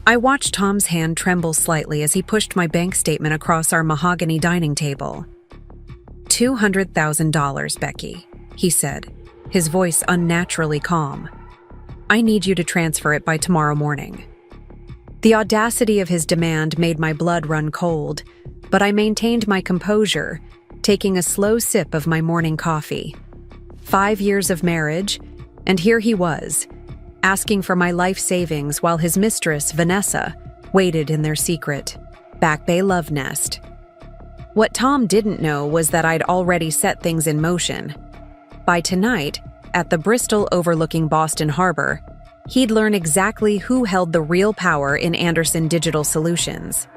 I watched Tom's hand tremble slightly as he pushed my bank statement across our mahogany dining table. $200,000, Becky, he said, his voice unnaturally calm. I need you to transfer it by tomorrow morning. The audacity of his demand made my blood run cold, but I maintained my composure, taking a slow sip of my morning coffee. 5 years of marriage, and here he was, asking for my life savings while his mistress, Vanessa, waited in their secret, Back Bay love nest. What Tom didn't know was that I'd already set things in motion. By tonight, at the Bristol overlooking Boston Harbor, he'd learn exactly who held the real power in Anderson Digital Solutions.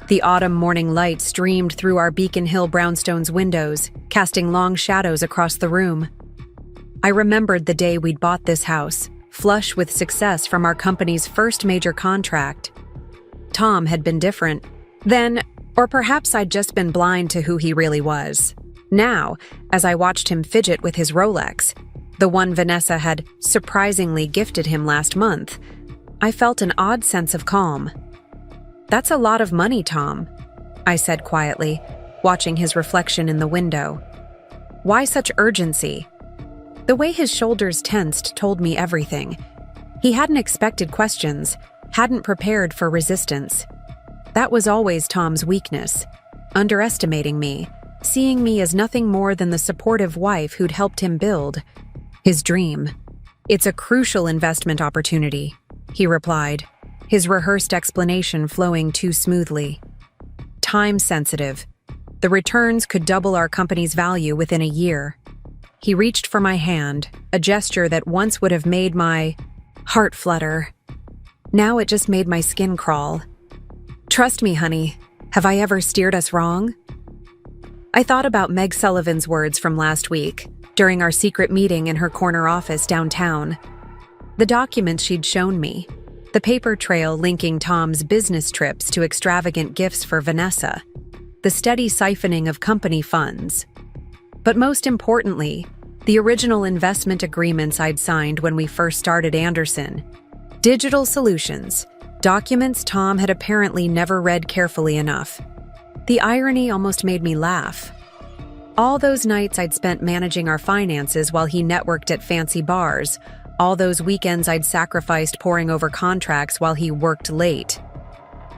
The autumn morning light streamed through our Beacon Hill brownstones windows, casting long shadows across the room. I remembered the day we'd bought this house, flush with success from our company's first major contract. Tom had been different. Then, or perhaps I'd just been blind to who he really was. Now, as I watched him fidget with his Rolex, the one Vanessa had surprisingly gifted him last month, I felt an odd sense of calm. That's a lot of money, Tom, I said quietly, watching his reflection in the window. Why such urgency? The way his shoulders tensed told me everything. He hadn't expected questions, hadn't prepared for resistance. That was always Tom's weakness, underestimating me, seeing me as nothing more than the supportive wife who'd helped him build his dream. It's a crucial investment opportunity, he replied, his rehearsed explanation flowing too smoothly. Time sensitive. The returns could double our company's value within a year. He reached for my hand, a gesture that once would have made my heart flutter. Now it just made my skin crawl. Trust me, honey. Have I ever steered us wrong? I thought about Meg Sullivan's words from last week, during our secret meeting in her corner office downtown. The documents she'd shown me, the paper trail linking Tom's business trips to extravagant gifts for Vanessa, the steady siphoning of company funds. But most importantly, the original investment agreements I'd signed when we first started Anderson. Digital Solutions, documents Tom had apparently never read carefully enough. The irony almost made me laugh. All those nights I'd spent managing our finances while he networked at fancy bars, all those weekends I'd sacrificed poring over contracts while he worked late.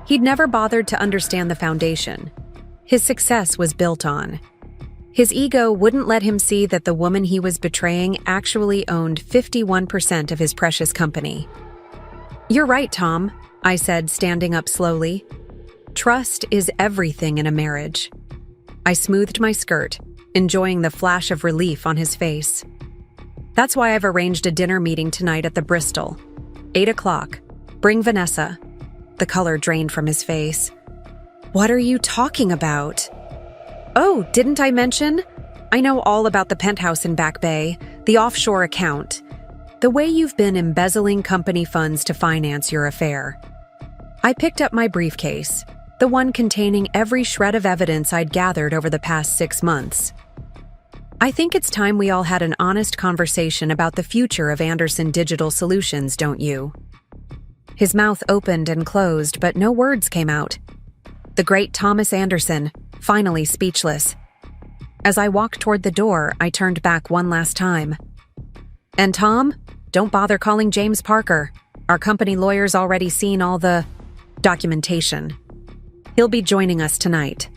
He'd never bothered to understand the foundation his success was built on. His ego wouldn't let him see that the woman he was betraying actually owned 51% of his precious company. You're right, Tom, I said, standing up slowly. Trust is everything in a marriage. I smoothed my skirt, enjoying the flash of relief on his face. That's why I've arranged a dinner meeting tonight at the Bristol. 8 o'clock. Bring Vanessa. The color drained from his face. What are you talking about? Oh, didn't I mention? I know all about the penthouse in Back Bay, the offshore account. The way you've been embezzling company funds to finance your affair. I picked up my briefcase, the one containing every shred of evidence I'd gathered over the past 6 months. I think it's time we all had an honest conversation about the future of Anderson Digital Solutions, don't you? His mouth opened and closed, but no words came out. The great Thomas Anderson, finally speechless. As I walked toward the door, I turned back one last time. And Tom, don't bother calling James Parker. Our company lawyer's already seen all the documentation. He'll be joining us tonight.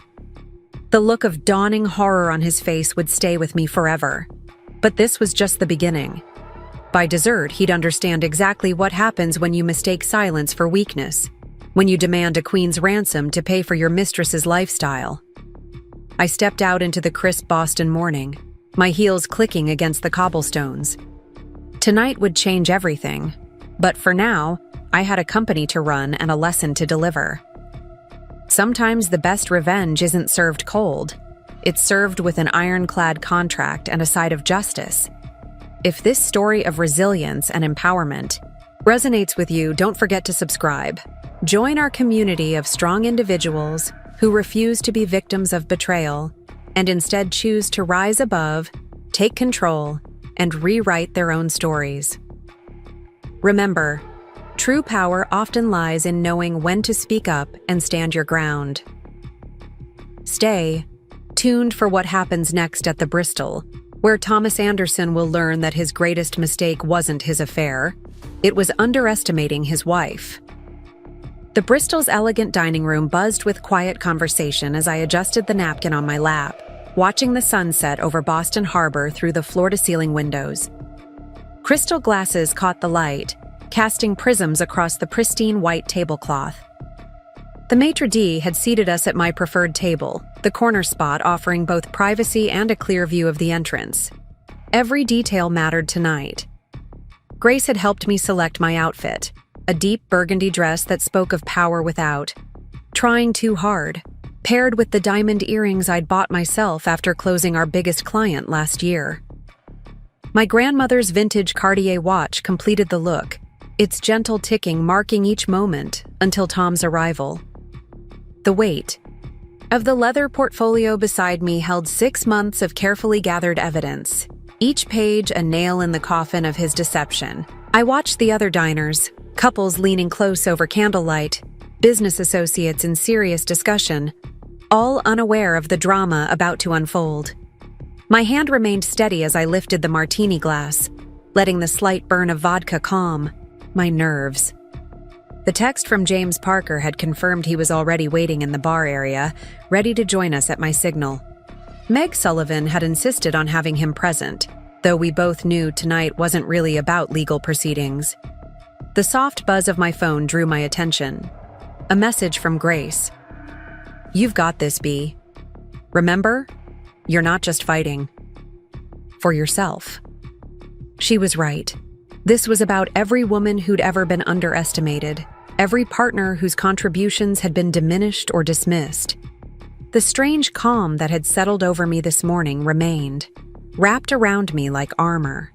The look of dawning horror on his face would stay with me forever. But this was just the beginning. By dessert, he'd understand exactly what happens when you mistake silence for weakness, when you demand a queen's ransom to pay for your mistress's lifestyle. I stepped out into the crisp Boston morning, my heels clicking against the cobblestones. Tonight would change everything, but for now, I had a company to run and a lesson to deliver. Sometimes the best revenge isn't served cold. It's served with an ironclad contract and a side of justice. If this story of resilience and empowerment resonates with you, don't forget to subscribe. Join our community of strong individuals who refuse to be victims of betrayal and instead choose to rise above, take control, and rewrite their own stories. Remember, True power often lies in knowing when to speak up and stand your ground. Stay tuned for what happens next at the Bristol, where Thomas Anderson will learn that his greatest mistake wasn't his affair, it was underestimating his wife. The Bristol's elegant dining room buzzed with quiet conversation as I adjusted the napkin on my lap, watching the sunset over Boston Harbor through the floor-to-ceiling windows. Crystal glasses caught the light, casting prisms across the pristine white tablecloth. The maitre d' had seated us at my preferred table, the corner spot offering both privacy and a clear view of the entrance. Every detail mattered tonight. Grace had helped me select my outfit, a deep burgundy dress that spoke of power without trying too hard, paired with the diamond earrings I'd bought myself after closing our biggest client last year. My grandmother's vintage Cartier watch completed the look, its gentle ticking marking each moment until Tom's arrival. The weight of the leather portfolio beside me held 6 months of carefully gathered evidence, each page a nail in the coffin of his deception. I watched the other diners, couples leaning close over candlelight, business associates in serious discussion, all unaware of the drama about to unfold. My hand remained steady as I lifted the martini glass, letting the slight burn of vodka calm my nerves. The text from James Parker had confirmed he was already waiting in the bar area, ready to join us at my signal. Meg Sullivan had insisted on having him present, though we both knew tonight wasn't really about legal proceedings. The soft buzz of my phone drew my attention. A message from Grace. "You've got this, B. Remember? You're not just fighting for yourself." She was right. This was about every woman who'd ever been underestimated, every partner whose contributions had been diminished or dismissed. The strange calm that had settled over me this morning remained, wrapped around me like armor.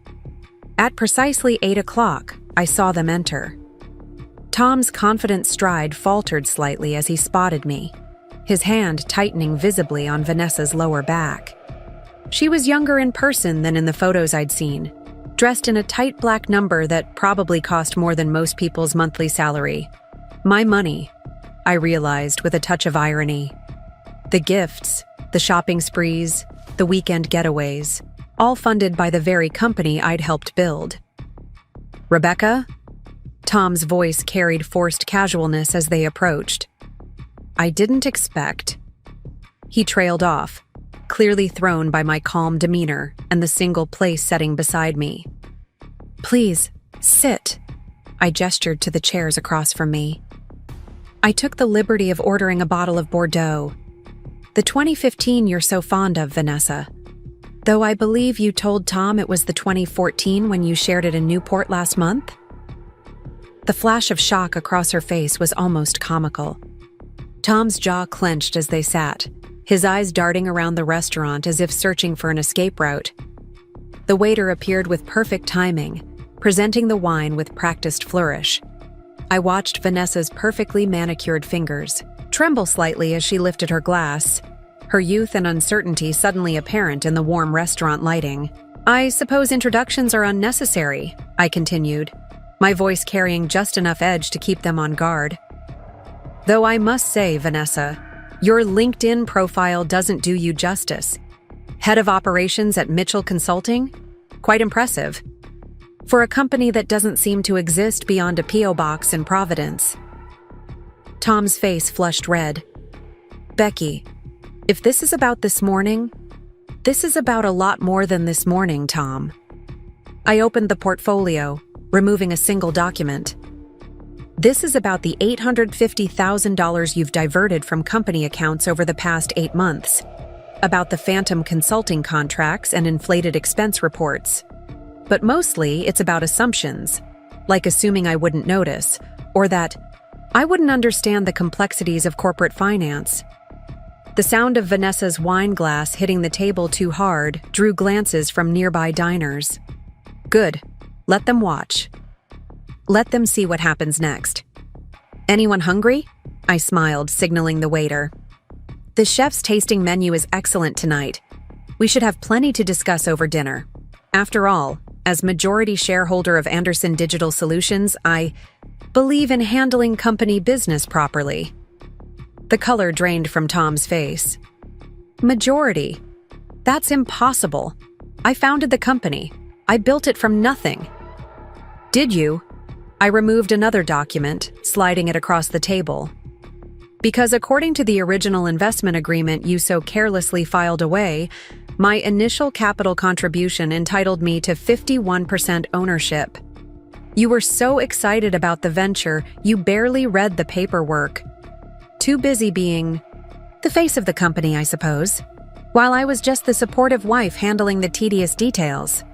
At precisely 8 o'clock, I saw them enter. Tom's confident stride faltered slightly as he spotted me, his hand tightening visibly on Vanessa's lower back. She was younger in person than in the photos I'd seen, dressed in a tight black number that probably cost more than most people's monthly salary. My money, I realized with a touch of irony. The gifts, the shopping sprees, the weekend getaways, all funded by the very company I'd helped build. "Rebecca?" Tom's voice carried forced casualness as they approached. "I didn't expect." He trailed off, clearly thrown by my calm demeanor and the single place setting beside me. "Please, sit." I gestured to the chairs across from me. I took the liberty of ordering a bottle of Bordeaux. The 2015 you're so fond of, Vanessa. Though I believe you told Tom it was the 2014 when you shared it in Newport last month? The flash of shock across her face was almost comical. Tom's jaw clenched as they sat, his eyes darting around the restaurant as if searching for an escape route. The waiter appeared with perfect timing, presenting the wine with practiced flourish. I watched Vanessa's perfectly manicured fingers tremble slightly as she lifted her glass, her youth and uncertainty suddenly apparent in the warm restaurant lighting. "I suppose introductions are unnecessary," I continued, my voice carrying just enough edge to keep them on guard. "Though I must say, Vanessa, your LinkedIn profile doesn't do you justice. Head of operations at Mitchell Consulting? Quite impressive. For a company that doesn't seem to exist beyond a P.O. box in Providence." Tom's face flushed red. "Becky, if this is about this morning, this is about a lot more than this morning, Tom." I opened the portfolio, removing a single document. "This is about the $850,000 you've diverted from company accounts over the past 8 months, about the phantom consulting contracts and inflated expense reports. But mostly it's about assumptions, like assuming I wouldn't notice, or that I wouldn't understand the complexities of corporate finance." The sound of Vanessa's wine glass hitting the table too hard drew glances from nearby diners. "Good. Let them watch. Let them see what happens next. Anyone hungry?" I smiled, signaling the waiter. "The chef's tasting menu is excellent tonight. We should have plenty to discuss over dinner. After all, as majority shareholder of Anderson Digital Solutions, believe in handling company business properly. The color drained from Tom's face. Majority. That's impossible. I founded the company. I built it from nothing. Did you? I removed another document, sliding it across the table. Because according to the original investment agreement you so carelessly filed away, my initial capital contribution entitled me to 51% ownership. You were so excited about the venture, you barely read the paperwork. Too busy being the face of the company, I suppose, while I was just the supportive wife handling the tedious details.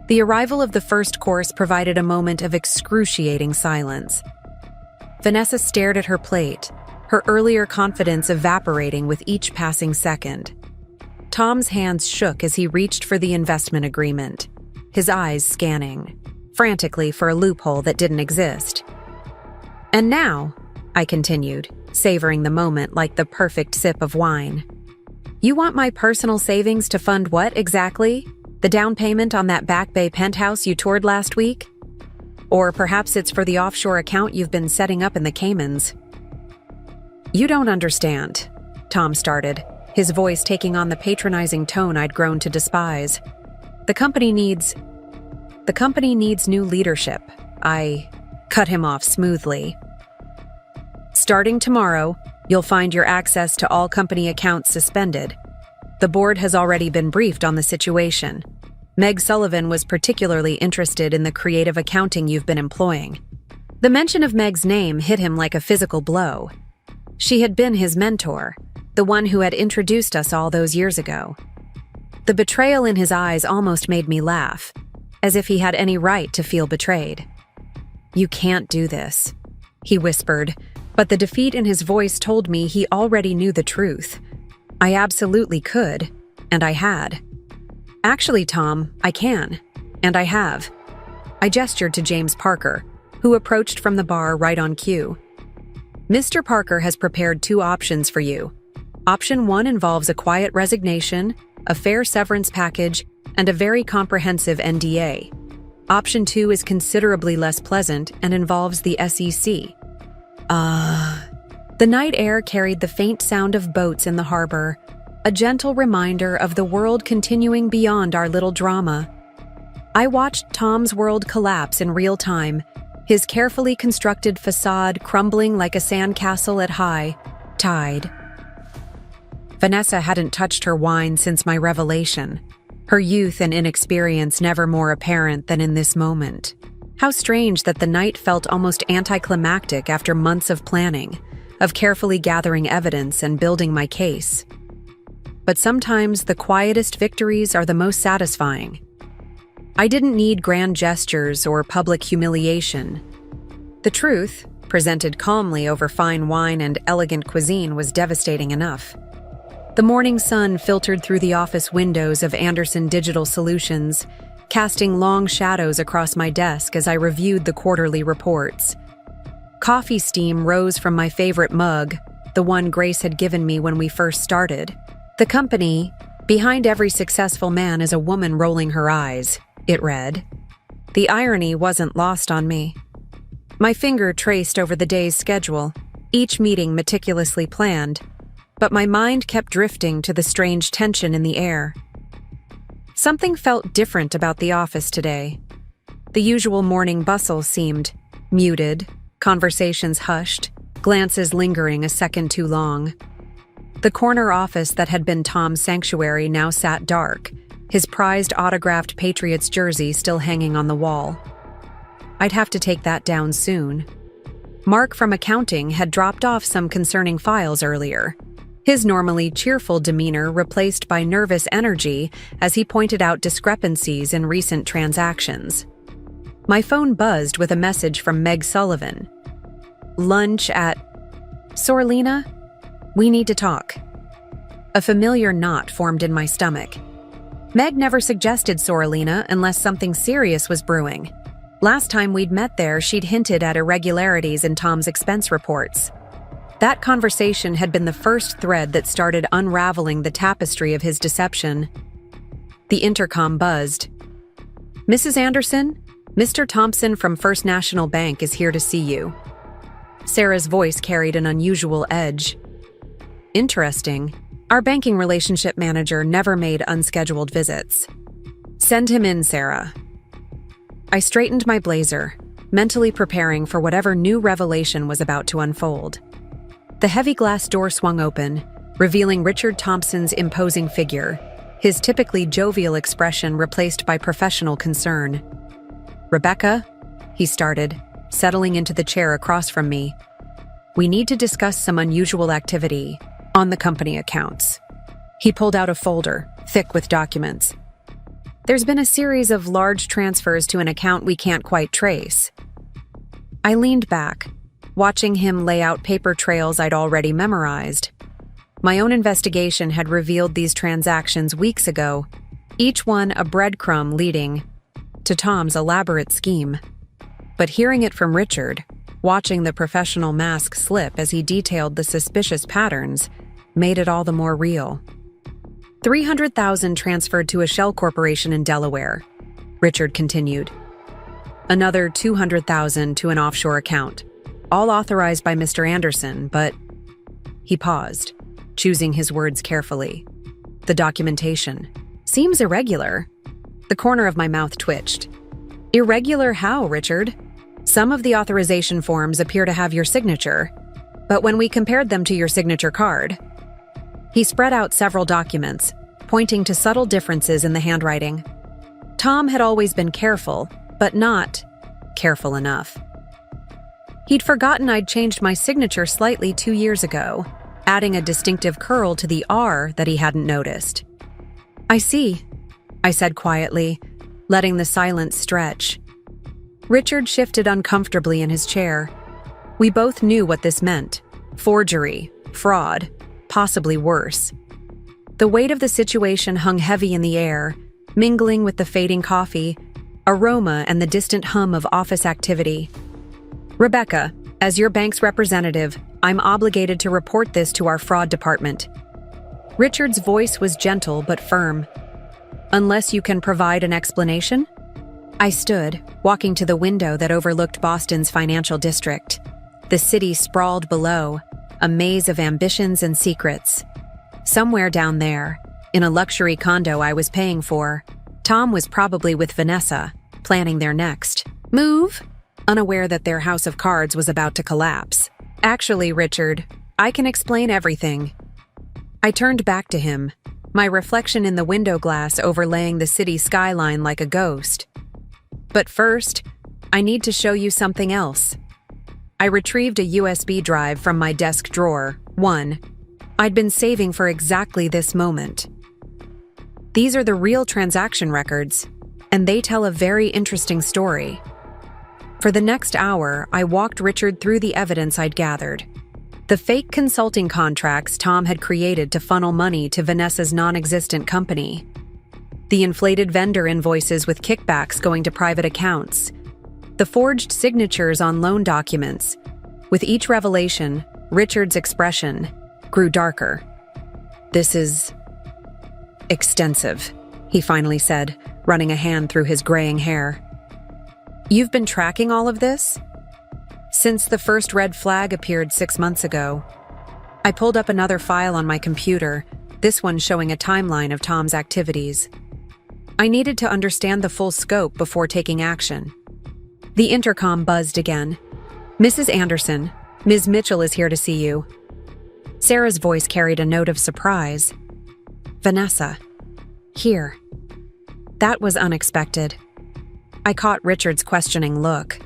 The arrival of the first course provided a moment of excruciating silence. Vanessa stared at her plate, her earlier confidence evaporating with each passing second. Tom's hands shook as he reached for the investment agreement, his eyes scanning frantically for a loophole that didn't exist. And now, I continued, savoring the moment like the perfect sip of wine. You want my personal savings to fund what exactly? The down payment on that Back Bay penthouse you toured last week? Or perhaps it's for the offshore account you've been setting up in the Caymans. You don't understand, Tom started, his voice taking on the patronizing tone I'd grown to despise. The company needs new leadership. I cut him off smoothly. Starting tomorrow, you'll find your access to all company accounts suspended. The board has already been briefed on the situation. Meg Sullivan was particularly interested in the creative accounting you've been employing. The mention of Meg's name hit him like a physical blow. She had been his mentor, the one who had introduced us all those years ago. The betrayal in his eyes almost made me laugh, as if he had any right to feel betrayed. You can't do this, he whispered, but the defeat in his voice told me he already knew the truth. I absolutely could, and I had. Actually, Tom, I can, and I have. I gestured to James Parker, who approached from the bar right on cue. Mr. Parker has prepared 2 options for you. Option 1 involves a quiet resignation, a fair severance package, and a very comprehensive NDA. Option 2 is considerably less pleasant and involves the SEC. The night air carried the faint sound of boats in the harbor, a gentle reminder of the world continuing beyond our little drama. I watched Tom's world collapse in real time, his carefully constructed facade crumbling like a sandcastle at high tide. Vanessa hadn't touched her wine since my revelation, her youth and inexperience never more apparent than in this moment. How strange that the night felt almost anticlimactic after months of planning, of carefully gathering evidence and building my case. But sometimes the quietest victories are the most satisfying. I didn't need grand gestures or public humiliation. The truth, presented calmly over fine wine and elegant cuisine, was devastating enough. The morning sun filtered through the office windows of Anderson Digital Solutions, casting long shadows across my desk as I reviewed the quarterly reports. Coffee steam rose from my favorite mug, the one Grace had given me when we first started. The company, behind every successful man is a woman rolling her eyes, it read. The irony wasn't lost on me. My finger traced over the day's schedule, each meeting meticulously planned, but my mind kept drifting to the strange tension in the air. Something felt different about the office today. The usual morning bustle seemed muted, conversations hushed, glances lingering a second too long. The corner office that had been Tom's sanctuary now sat dark, his prized autographed Patriots jersey still hanging on the wall. I'd have to take that down soon. Mark from accounting had dropped off some concerning files earlier, his normally cheerful demeanor replaced by nervous energy as he pointed out discrepancies in recent transactions. My phone buzzed with a message from Meg Sullivan. Lunch at Sorlina? We need to talk. A familiar knot formed in my stomach. Meg never suggested Sorlina unless something serious was brewing. Last time we'd met there, she'd hinted at irregularities in Tom's expense reports. That conversation had been the first thread that started unraveling the tapestry of his deception. The intercom buzzed. Mrs. Anderson, Mr. Thompson from First National Bank is here to see you. Sarah's voice carried an unusual edge. Interesting. Our banking relationship manager never made unscheduled visits. Send him in, Sarah. I straightened my blazer, mentally preparing for whatever new revelation was about to unfold. The heavy glass door swung open, revealing Richard Thompson's imposing figure, his typically jovial expression replaced by professional concern. Rebecca, he started, settling into the chair across from me. We need to discuss some unusual activity on the company accounts. He pulled out a folder, thick with documents. There's been a series of large transfers to an account we can't quite trace. I leaned back, watching him lay out paper trails I'd already memorized. My own investigation had revealed these transactions weeks ago, each one a breadcrumb leading to Tom's elaborate scheme. But hearing it from Richard, watching the professional mask slip as he detailed the suspicious patterns, made it all the more real. $300,000 transferred to a shell corporation in Delaware, Richard continued. Another $200,000 to an offshore account, all authorized by Mr. Anderson, but... He paused, choosing his words carefully. The documentation seems irregular. The corner of my mouth twitched. Irregular how, Richard? Some of the authorization forms appear to have your signature, but when we compared them to your signature card... He spread out several documents, pointing to subtle differences in the handwriting. Tom had always been careful, but not careful enough. He'd forgotten I'd changed my signature slightly 2 years ago, adding a distinctive curl to the R that he hadn't noticed. I see, I said quietly, letting the silence stretch. Richard shifted uncomfortably in his chair. We both knew what this meant. Forgery, fraud, possibly worse. The weight of the situation hung heavy in the air, mingling with the fading coffee, aroma, and the distant hum of office activity. Rebecca, as your bank's representative, I'm obligated to report this to our fraud department. Richard's voice was gentle but firm. Unless you can provide an explanation? I stood, walking to the window that overlooked Boston's financial district. The city sprawled below, a maze of ambitions and secrets. Somewhere down there, in a luxury condo I was paying for, Tom was probably with Vanessa, planning their next move, unaware that their house of cards was about to collapse. Actually, Richard, I can explain everything. I turned back to him, my reflection in the window glass overlaying the city skyline like a ghost. But first, I need to show you something else. I retrieved a USB drive from my desk drawer, one I'd been saving for exactly this moment. These are the real transaction records, and they tell a very interesting story. For the next hour, I walked Richard through the evidence I'd gathered. The fake consulting contracts Tom had created to funnel money to Vanessa's non-existent company. The inflated vendor invoices with kickbacks going to private accounts. The forged signatures on loan documents. With each revelation, Richard's expression grew darker. This is extensive, he finally said, running a hand through his graying hair. You've been tracking all of this? Since the first red flag appeared 6 months ago. I pulled up another file on my computer, this one showing a timeline of Tom's activities. I needed to understand the full scope before taking action. The intercom buzzed again. Mrs. Anderson, Ms. Mitchell is here to see you. Sarah's voice carried a note of surprise. Vanessa. Here. That was unexpected. I caught Richard's questioning look.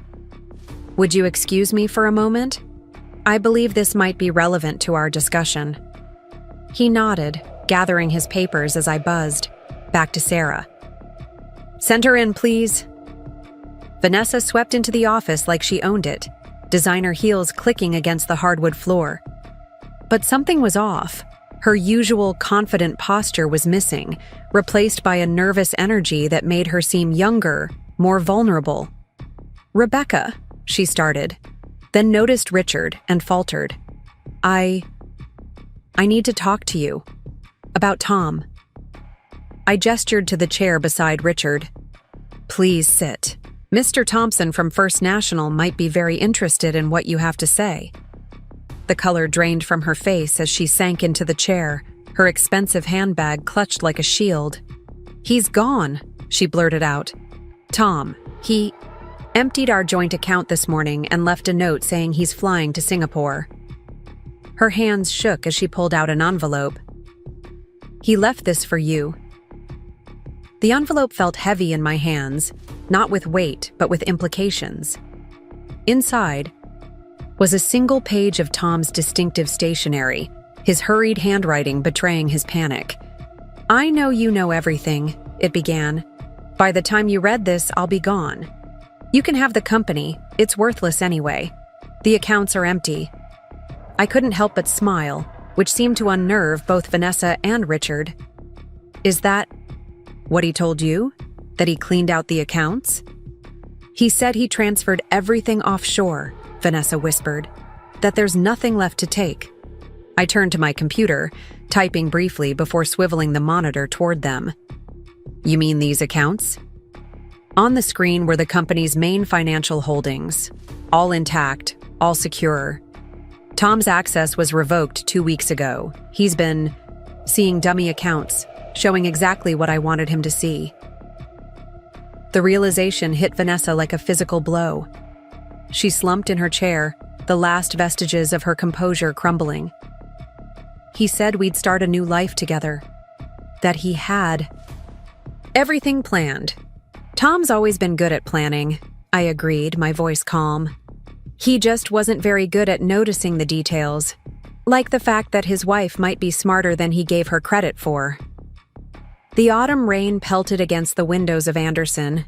Would you excuse me for a moment? I believe this might be relevant to our discussion. He nodded, gathering his papers as I buzzed. Back to Sarah. Send her in, please. Vanessa swept into the office like she owned it, designer heels clicking against the hardwood floor. But something was off. Her usual confident posture was missing, replaced by a nervous energy that made her seem younger, more vulnerable. Rebecca, she started, then noticed Richard and faltered. I need to talk to you. About Tom. I gestured to the chair beside Richard. Please sit. Mr. Thompson from First National might be very interested in what you have to say." The color drained from her face as she sank into the chair, her expensive handbag clutched like a shield. "He's gone," she blurted out. "Tom, he emptied our joint account this morning and left a note saying he's flying to Singapore." Her hands shook as she pulled out an envelope. "He left this for you." The envelope felt heavy in my hands, not with weight, but with implications. Inside was a single page of Tom's distinctive stationery, his hurried handwriting betraying his panic. "I know you know everything," it began. "By the time you read this, I'll be gone. You can have the company, it's worthless anyway. The accounts are empty." I couldn't help but smile, which seemed to unnerve both Vanessa and Richard. "Is that what he told you? That he cleaned out the accounts?" "He said he transferred everything offshore," Vanessa whispered. "That there's nothing left to take." I turned to my computer, typing briefly before swiveling the monitor toward them. "You mean these accounts?" On the screen were the company's main financial holdings, all intact, all secure. Tom's access was revoked 2 weeks ago. He's been seeing dummy accounts, showing exactly what I wanted him to see. The realization hit Vanessa like a physical blow. She slumped in her chair, the last vestiges of her composure crumbling. "He said we'd start a new life together. That he had everything planned." "Tom's always been good at planning," I agreed, my voice calm. "He just wasn't very good at noticing the details, like the fact that his wife might be smarter than he gave her credit for." The autumn rain pelted against the windows of Anderson.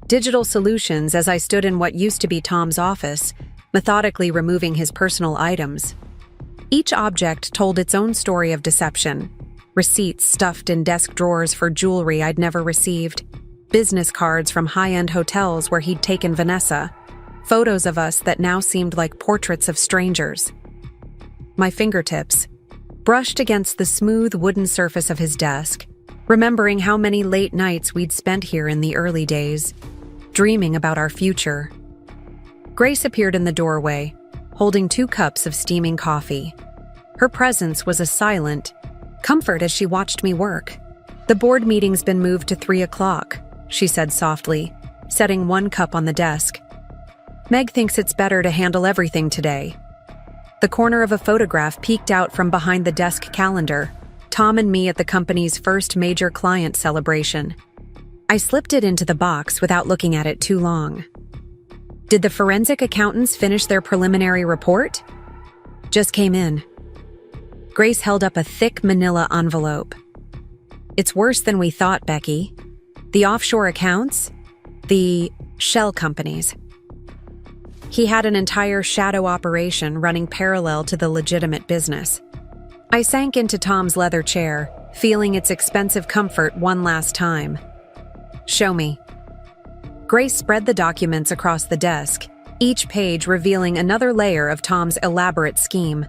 Digital Solutions, as I stood in what used to be Tom's office, methodically removing his personal items. Each object told its own story of deception. Receipts stuffed in desk drawers for jewelry I'd never received. Business cards from high-end hotels where he'd taken Vanessa. Photos of us that now seemed like portraits of strangers. My fingertips brushed against the smooth wooden surface of his desk, remembering how many late nights we'd spent here in the early days, dreaming about our future. Grace appeared in the doorway, holding 2 cups of steaming coffee. Her presence was a silent comfort as she watched me work. "The board meeting's been moved to 3 o'clock, she said softly, setting 1 cup on the desk. "Meg thinks it's better to handle everything today." The corner of a photograph peeked out from behind the desk calendar, Tom and me at the company's first major client celebration. I slipped it into the box without looking at it too long. "Did the forensic accountants finish their preliminary report?" "Just came in." Grace held up a thick manila envelope. "It's worse than we thought, Becky. The offshore accounts? The shell companies. He had an entire shadow operation running parallel to the legitimate business." I sank into Tom's leather chair, feeling its expensive comfort one last time. "Show me." Grace spread the documents across the desk, each page revealing another layer of Tom's elaborate scheme.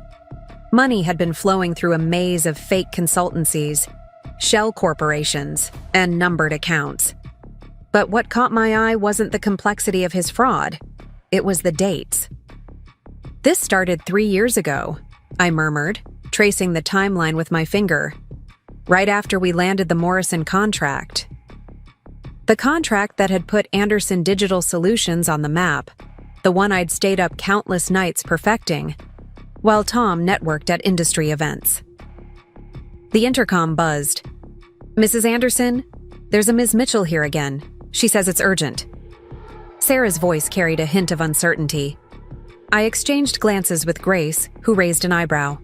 Money had been flowing through a maze of fake consultancies, shell corporations, and numbered accounts. But what caught my eye wasn't the complexity of his fraud. It was the dates. "This started 3 years ago," I murmured, tracing the timeline with my finger. "Right after we landed the Morrison contract." The contract that had put Anderson Digital Solutions on the map, the one I'd stayed up countless nights perfecting, while Tom networked at industry events. The intercom buzzed. "Mrs. Anderson, there's a Ms. Mitchell here again. She says it's urgent." Sarah's voice carried a hint of uncertainty. I exchanged glances with Grace, who raised an eyebrow.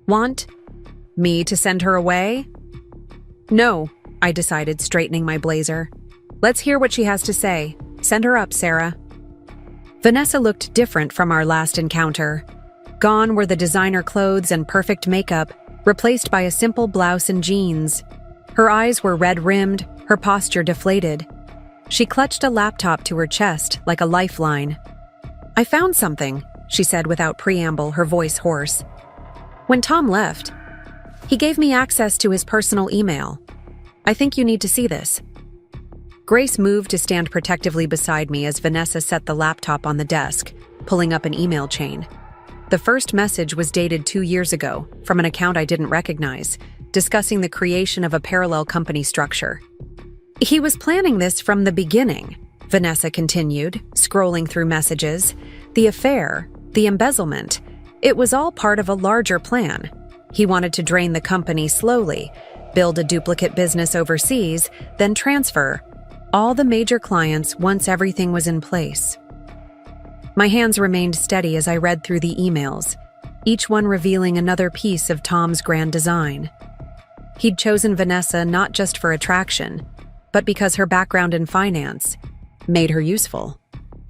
"Want me to send her away?" "No," I decided, straightening my blazer. "Let's hear what she has to say. Send her up, Sarah." Vanessa looked different from our last encounter. Gone were the designer clothes and perfect makeup, replaced by a simple blouse and jeans. Her eyes were red-rimmed, her posture deflated. She clutched a laptop to her chest like a lifeline. "I found something," she said without preamble, her voice hoarse. "When Tom left, he gave me access to his personal email. I think you need to see this." Grace moved to stand protectively beside me as Vanessa set the laptop on the desk, pulling up an email chain. The first message was dated 2 years ago, from an account I didn't recognize, discussing the creation of a parallel company structure. "He was planning this from the beginning," Vanessa continued, scrolling through messages. "The affair, the embezzlement, it was all part of a larger plan. He wanted to drain the company slowly, build a duplicate business overseas, then transfer all the major clients once everything was in place." My hands remained steady as I read through the emails, each one revealing another piece of Tom's grand design. He'd chosen Vanessa not just for attraction, but because her background in finance made her useful.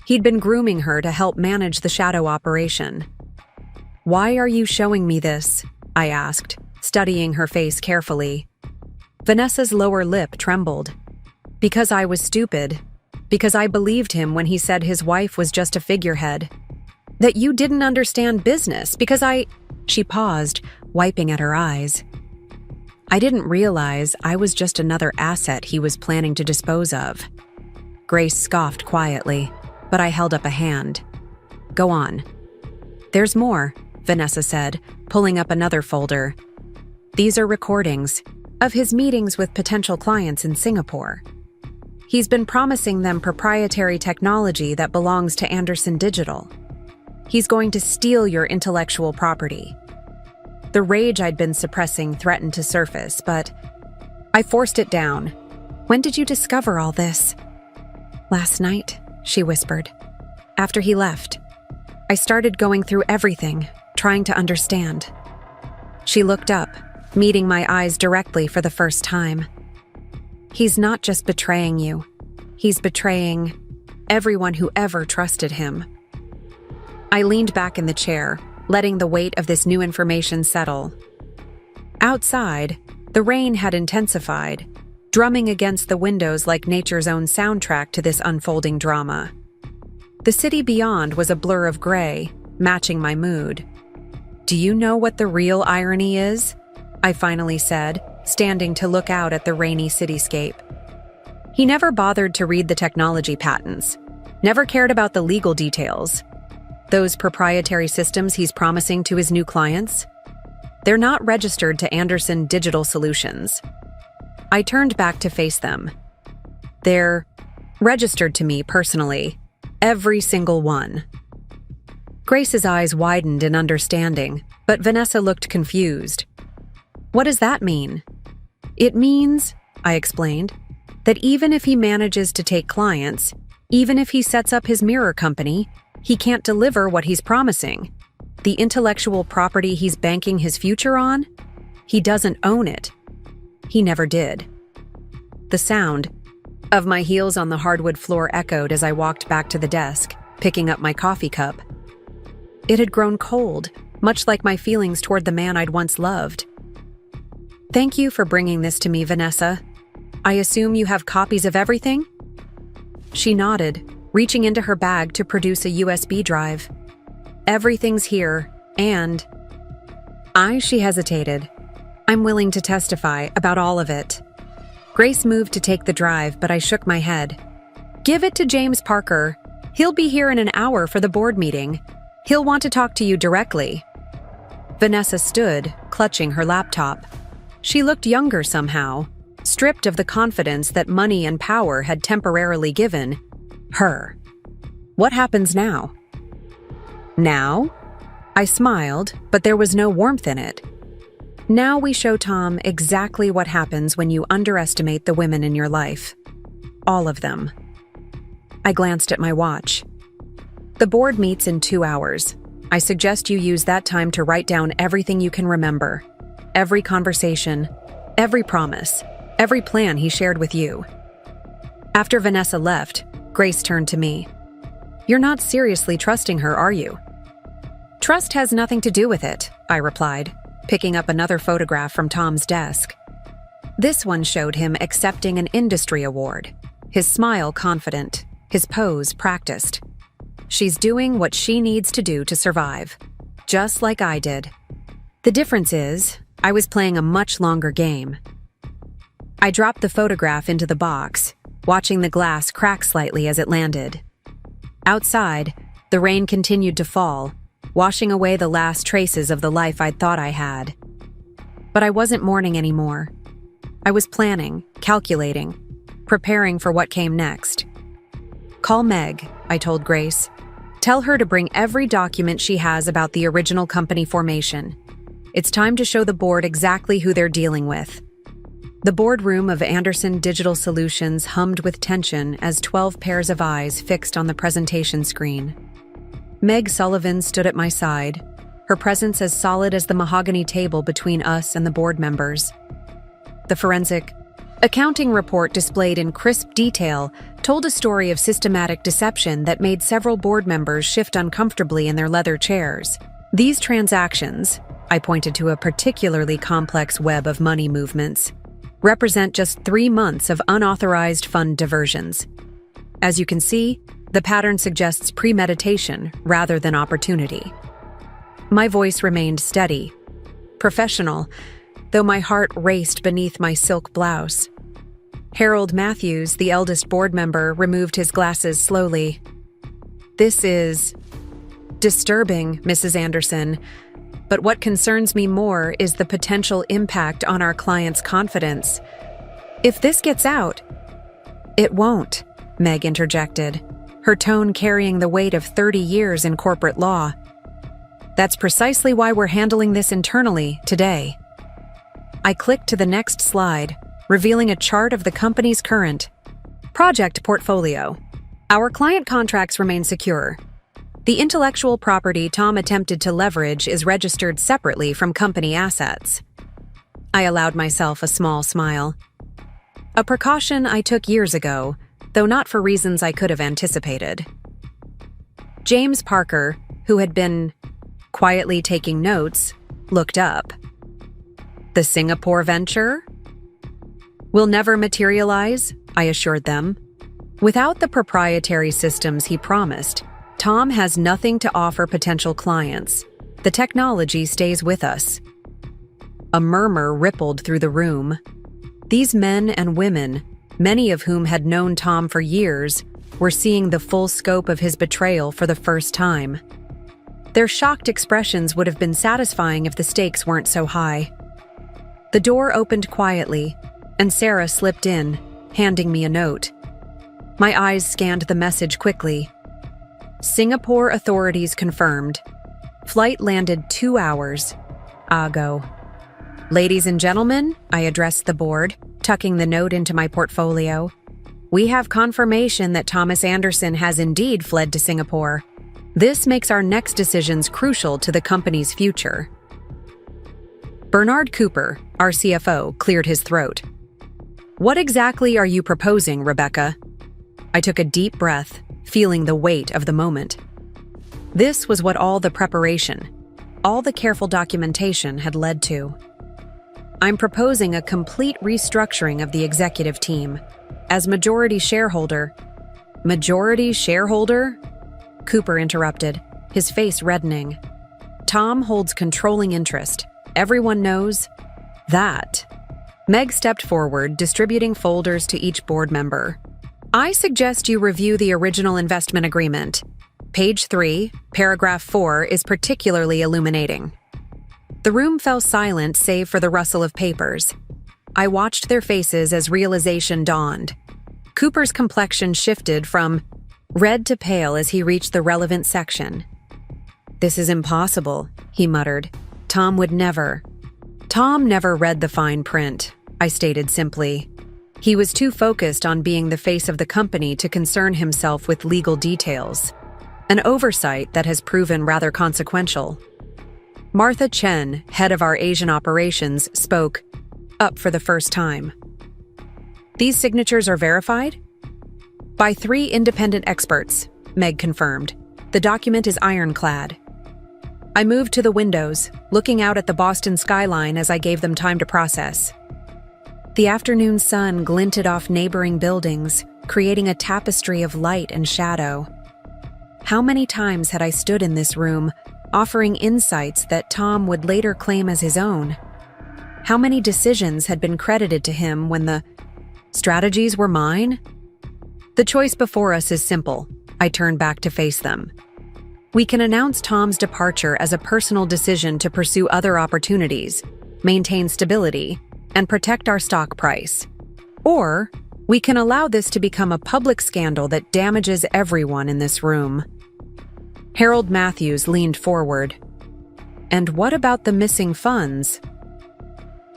He'd been grooming her to help manage the shadow operation. "Why are you showing me this?" I asked, studying her face carefully. Vanessa's lower lip trembled. "Because I was stupid. Because I believed him when he said his wife was just a figurehead. That you didn't understand business, because She paused, wiping at her eyes. "I didn't realize I was just another asset he was planning to dispose of." Grace scoffed quietly, but I held up a hand. "Go on." "There's more," Vanessa said, pulling up another folder. "These are recordings of his meetings with potential clients in Singapore. He's been promising them proprietary technology that belongs to Anderson Digital. He's going to steal your intellectual property." The rage I'd been suppressing threatened to surface, but I forced it down. "When did you discover all this?" "Last night," she whispered. "After he left. I started going through everything, trying to understand." She looked up, meeting my eyes directly for the first time. "He's not just betraying you. He's betraying everyone who ever trusted him." I leaned back in the chair, letting the weight of this new information settle. Outside, the rain had intensified, drumming against the windows like nature's own soundtrack to this unfolding drama. The city beyond was a blur of gray, matching my mood. "Do you know what the real irony is?" I finally said, standing to look out at the rainy cityscape. He never bothered to read the technology patents, never cared about the legal details. Those proprietary systems he's promising to his new clients? They're not registered to Anderson Digital Solutions. I turned back to face them. They're registered to me personally, every single one. Grace's eyes widened in understanding, but Vanessa looked confused. "What does that mean?" "It means," I explained, "that even if he manages to take clients, even if he sets up his mirror company, he can't deliver what he's promising. The intellectual property he's banking his future on? He doesn't own it. He never did." The sound of my heels on the hardwood floor echoed as I walked back to the desk, picking up my coffee cup. It had grown cold, much like my feelings toward the man I'd once loved. "Thank you for bringing this to me, Vanessa. I assume you have copies of everything?" She nodded, reaching into her bag to produce a USB drive. "Everything's here, and..." She hesitated. "I'm willing to testify about all of it." Grace moved to take the drive, but I shook my head. "Give it to James Parker. He'll be here in an hour for the board meeting. He'll want to talk to you directly." Vanessa stood, clutching her laptop. She looked younger somehow, stripped of the confidence that money and power had temporarily given her. "What happens now?" "Now?" I smiled, but there was no warmth in it. "Now we show Tom exactly what happens when you underestimate the women in your life. All of them." I glanced at my watch. "The board meets in 2 hours. I suggest you use that time to write down everything you can remember. Every conversation, every promise, every plan he shared with you." After Vanessa left, Grace turned to me. "You're not seriously trusting her, are you?" "Trust has nothing to do with it," I replied, picking up another photograph from Tom's desk. This one showed him accepting an industry award, his smile confident, his pose practiced. She's doing what she needs to do to survive, just like I did. The difference is, I was playing a much longer game. I dropped the photograph into the box, watching the glass crack slightly as it landed. Outside, the rain continued to fall, washing away the last traces of the life I'd thought I had. But I wasn't mourning anymore. I was planning, calculating, preparing for what came next. "Call Meg," I told Grace. "Tell her to bring every document she has about the original company formation. It's time to show the board exactly who they're dealing with." The boardroom of Anderson Digital Solutions hummed with tension as 12 pairs of eyes fixed on the presentation screen. Meg Sullivan stood at my side, her presence as solid as the mahogany table between us and the board members. The forensic accounting report displayed in crisp detail told a story of systematic deception that made several board members shift uncomfortably in their leather chairs. These transactions, I pointed to a particularly complex web of money movements, represent just 3 months of unauthorized fund diversions. As you can see, the pattern suggests premeditation rather than opportunity. My voice remained steady, professional, though my heart raced beneath my silk blouse. Harold Matthews, the eldest board member, removed his glasses slowly. "This is disturbing, Mrs. Anderson, but what concerns me more is the potential impact on our client's confidence. If this gets out—" "It won't," Meg interjected, her tone carrying the weight of 30 years in corporate law. "That's precisely why we're handling this internally today." I clicked to the next slide, revealing a chart of the company's current project portfolio. Our client contracts remain secure. The intellectual property Tom attempted to leverage is registered separately from company assets. I allowed myself a small smile. A precaution I took years ago, though not for reasons I could have anticipated. James Parker, who had been quietly taking notes, looked up. "The Singapore venture?" "Will never materialize," I assured them. "Without the proprietary systems he promised, Tom has nothing to offer potential clients. The technology stays with us." A murmur rippled through the room. These men and women, many of whom had known Tom for years, were seeing the full scope of his betrayal for the first time. Their shocked expressions would have been satisfying if the stakes weren't so high. The door opened quietly, and Sarah slipped in, handing me a note. My eyes scanned the message quickly. "Singapore authorities confirmed. Flight landed 2 hours ago." "Ladies and gentlemen," I addressed the board, tucking the note into my portfolio, "we have confirmation that Thomas Anderson has indeed fled to Singapore. This makes our next decisions crucial to the company's future." Bernard Cooper, our CFO, cleared his throat. "What exactly are you proposing, Rebecca?" I took a deep breath, feeling the weight of the moment. This was what all the preparation, all the careful documentation had led to. "I'm proposing a complete restructuring of the executive team. As majority shareholder—" "Majority shareholder?" Cooper interrupted, his face reddening. "Tom holds controlling interest. Everyone knows that." Meg stepped forward, distributing folders to each board member. "I suggest you review the original investment agreement. Page 3, paragraph 4 is particularly illuminating." The room fell silent save for the rustle of papers. I watched their faces as realization dawned. Cooper's complexion shifted from red to pale as he reached the relevant section. "This is impossible," he muttered. Tom never read the fine print," I stated simply. He was too focused on being the face of the company to concern himself with legal details, an oversight that has proven rather consequential. Martha Chen, head of our Asian operations, spoke, up for the first time. "These signatures are verified?" "By 3 independent experts," Meg confirmed. "The document is ironclad." I moved to the windows, looking out at the Boston skyline as I gave them time to process. The afternoon sun glinted off neighboring buildings, creating a tapestry of light and shadow. How many times had I stood in this room, offering insights that Tom would later claim as his own? How many decisions had been credited to him when the strategies were mine? The choice before us is simple. I turn back to face them. We can announce Tom's departure as a personal decision to pursue other opportunities, maintain stability, and protect our stock price. Or we can allow this to become a public scandal that damages everyone in this room. Harold Matthews leaned forward. And what about the missing funds?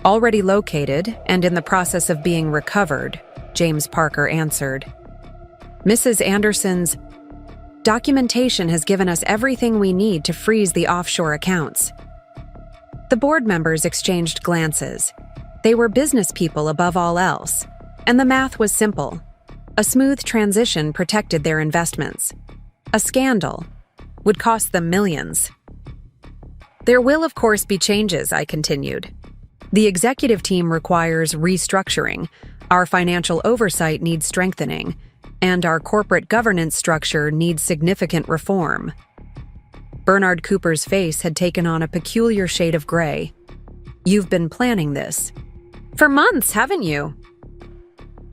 Already located and in the process of being recovered, James Parker answered. Mrs. Anderson's documentation has given us everything we need to freeze the offshore accounts. The board members exchanged glances. They were business people above all else, and the math was simple. A smooth transition protected their investments. A scandal would cost them millions. There will, of course, be changes, I continued. The executive team requires restructuring, our financial oversight needs strengthening, and our corporate governance structure needs significant reform. Bernard Cooper's face had taken on a peculiar shade of gray. You've been planning this. For months, haven't you?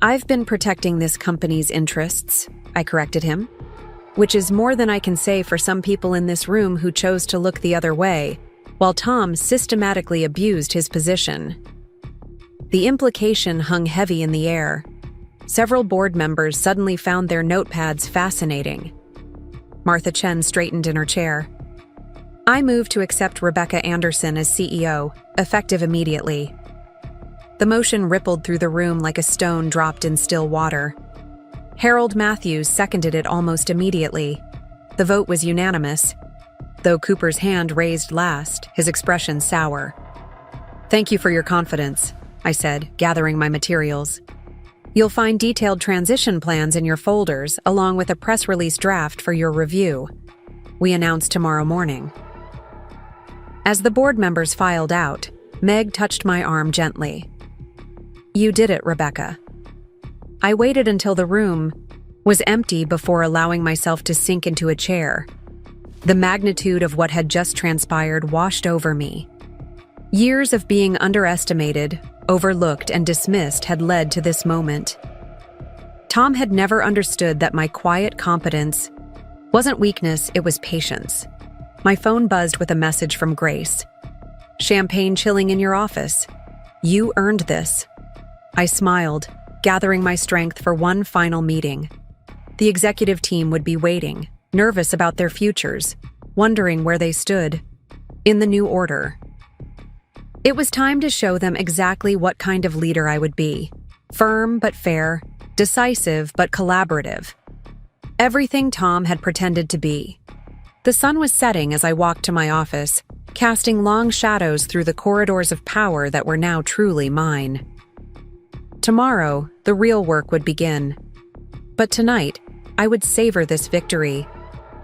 I've been protecting this company's interests, I corrected him, which is more than I can say for some people in this room who chose to look the other way, while Tom systematically abused his position. The implication hung heavy in the air. Several board members suddenly found their notepads fascinating. Martha Chen straightened in her chair. I move to accept Rebecca Anderson as CEO, effective immediately. The motion rippled through the room like a stone dropped in still water. Harold Matthews seconded it almost immediately. The vote was unanimous, though Cooper's hand raised last, his expression sour. Thank you for your confidence, I said, gathering my materials. You'll find detailed transition plans in your folders, along with a press release draft for your review. We announce tomorrow morning. As the board members filed out, Meg touched my arm gently. You did it, Rebecca. I waited until the room was empty before allowing myself to sink into a chair. The magnitude of what had just transpired washed over me. Years of being underestimated, overlooked, and dismissed had led to this moment. Tom had never understood that my quiet competence wasn't weakness, it was patience. My phone buzzed with a message from Grace. Champagne chilling in your office. You earned this. I smiled, gathering my strength for one final meeting. The executive team would be waiting, nervous about their futures, wondering where they stood in the new order. It was time to show them exactly what kind of leader I would be. Firm but fair, decisive but collaborative. Everything Tom had pretended to be. The sun was setting as I walked to my office, casting long shadows through the corridors of power that were now truly mine. Tomorrow, the real work would begin. But tonight, I would savor this victory,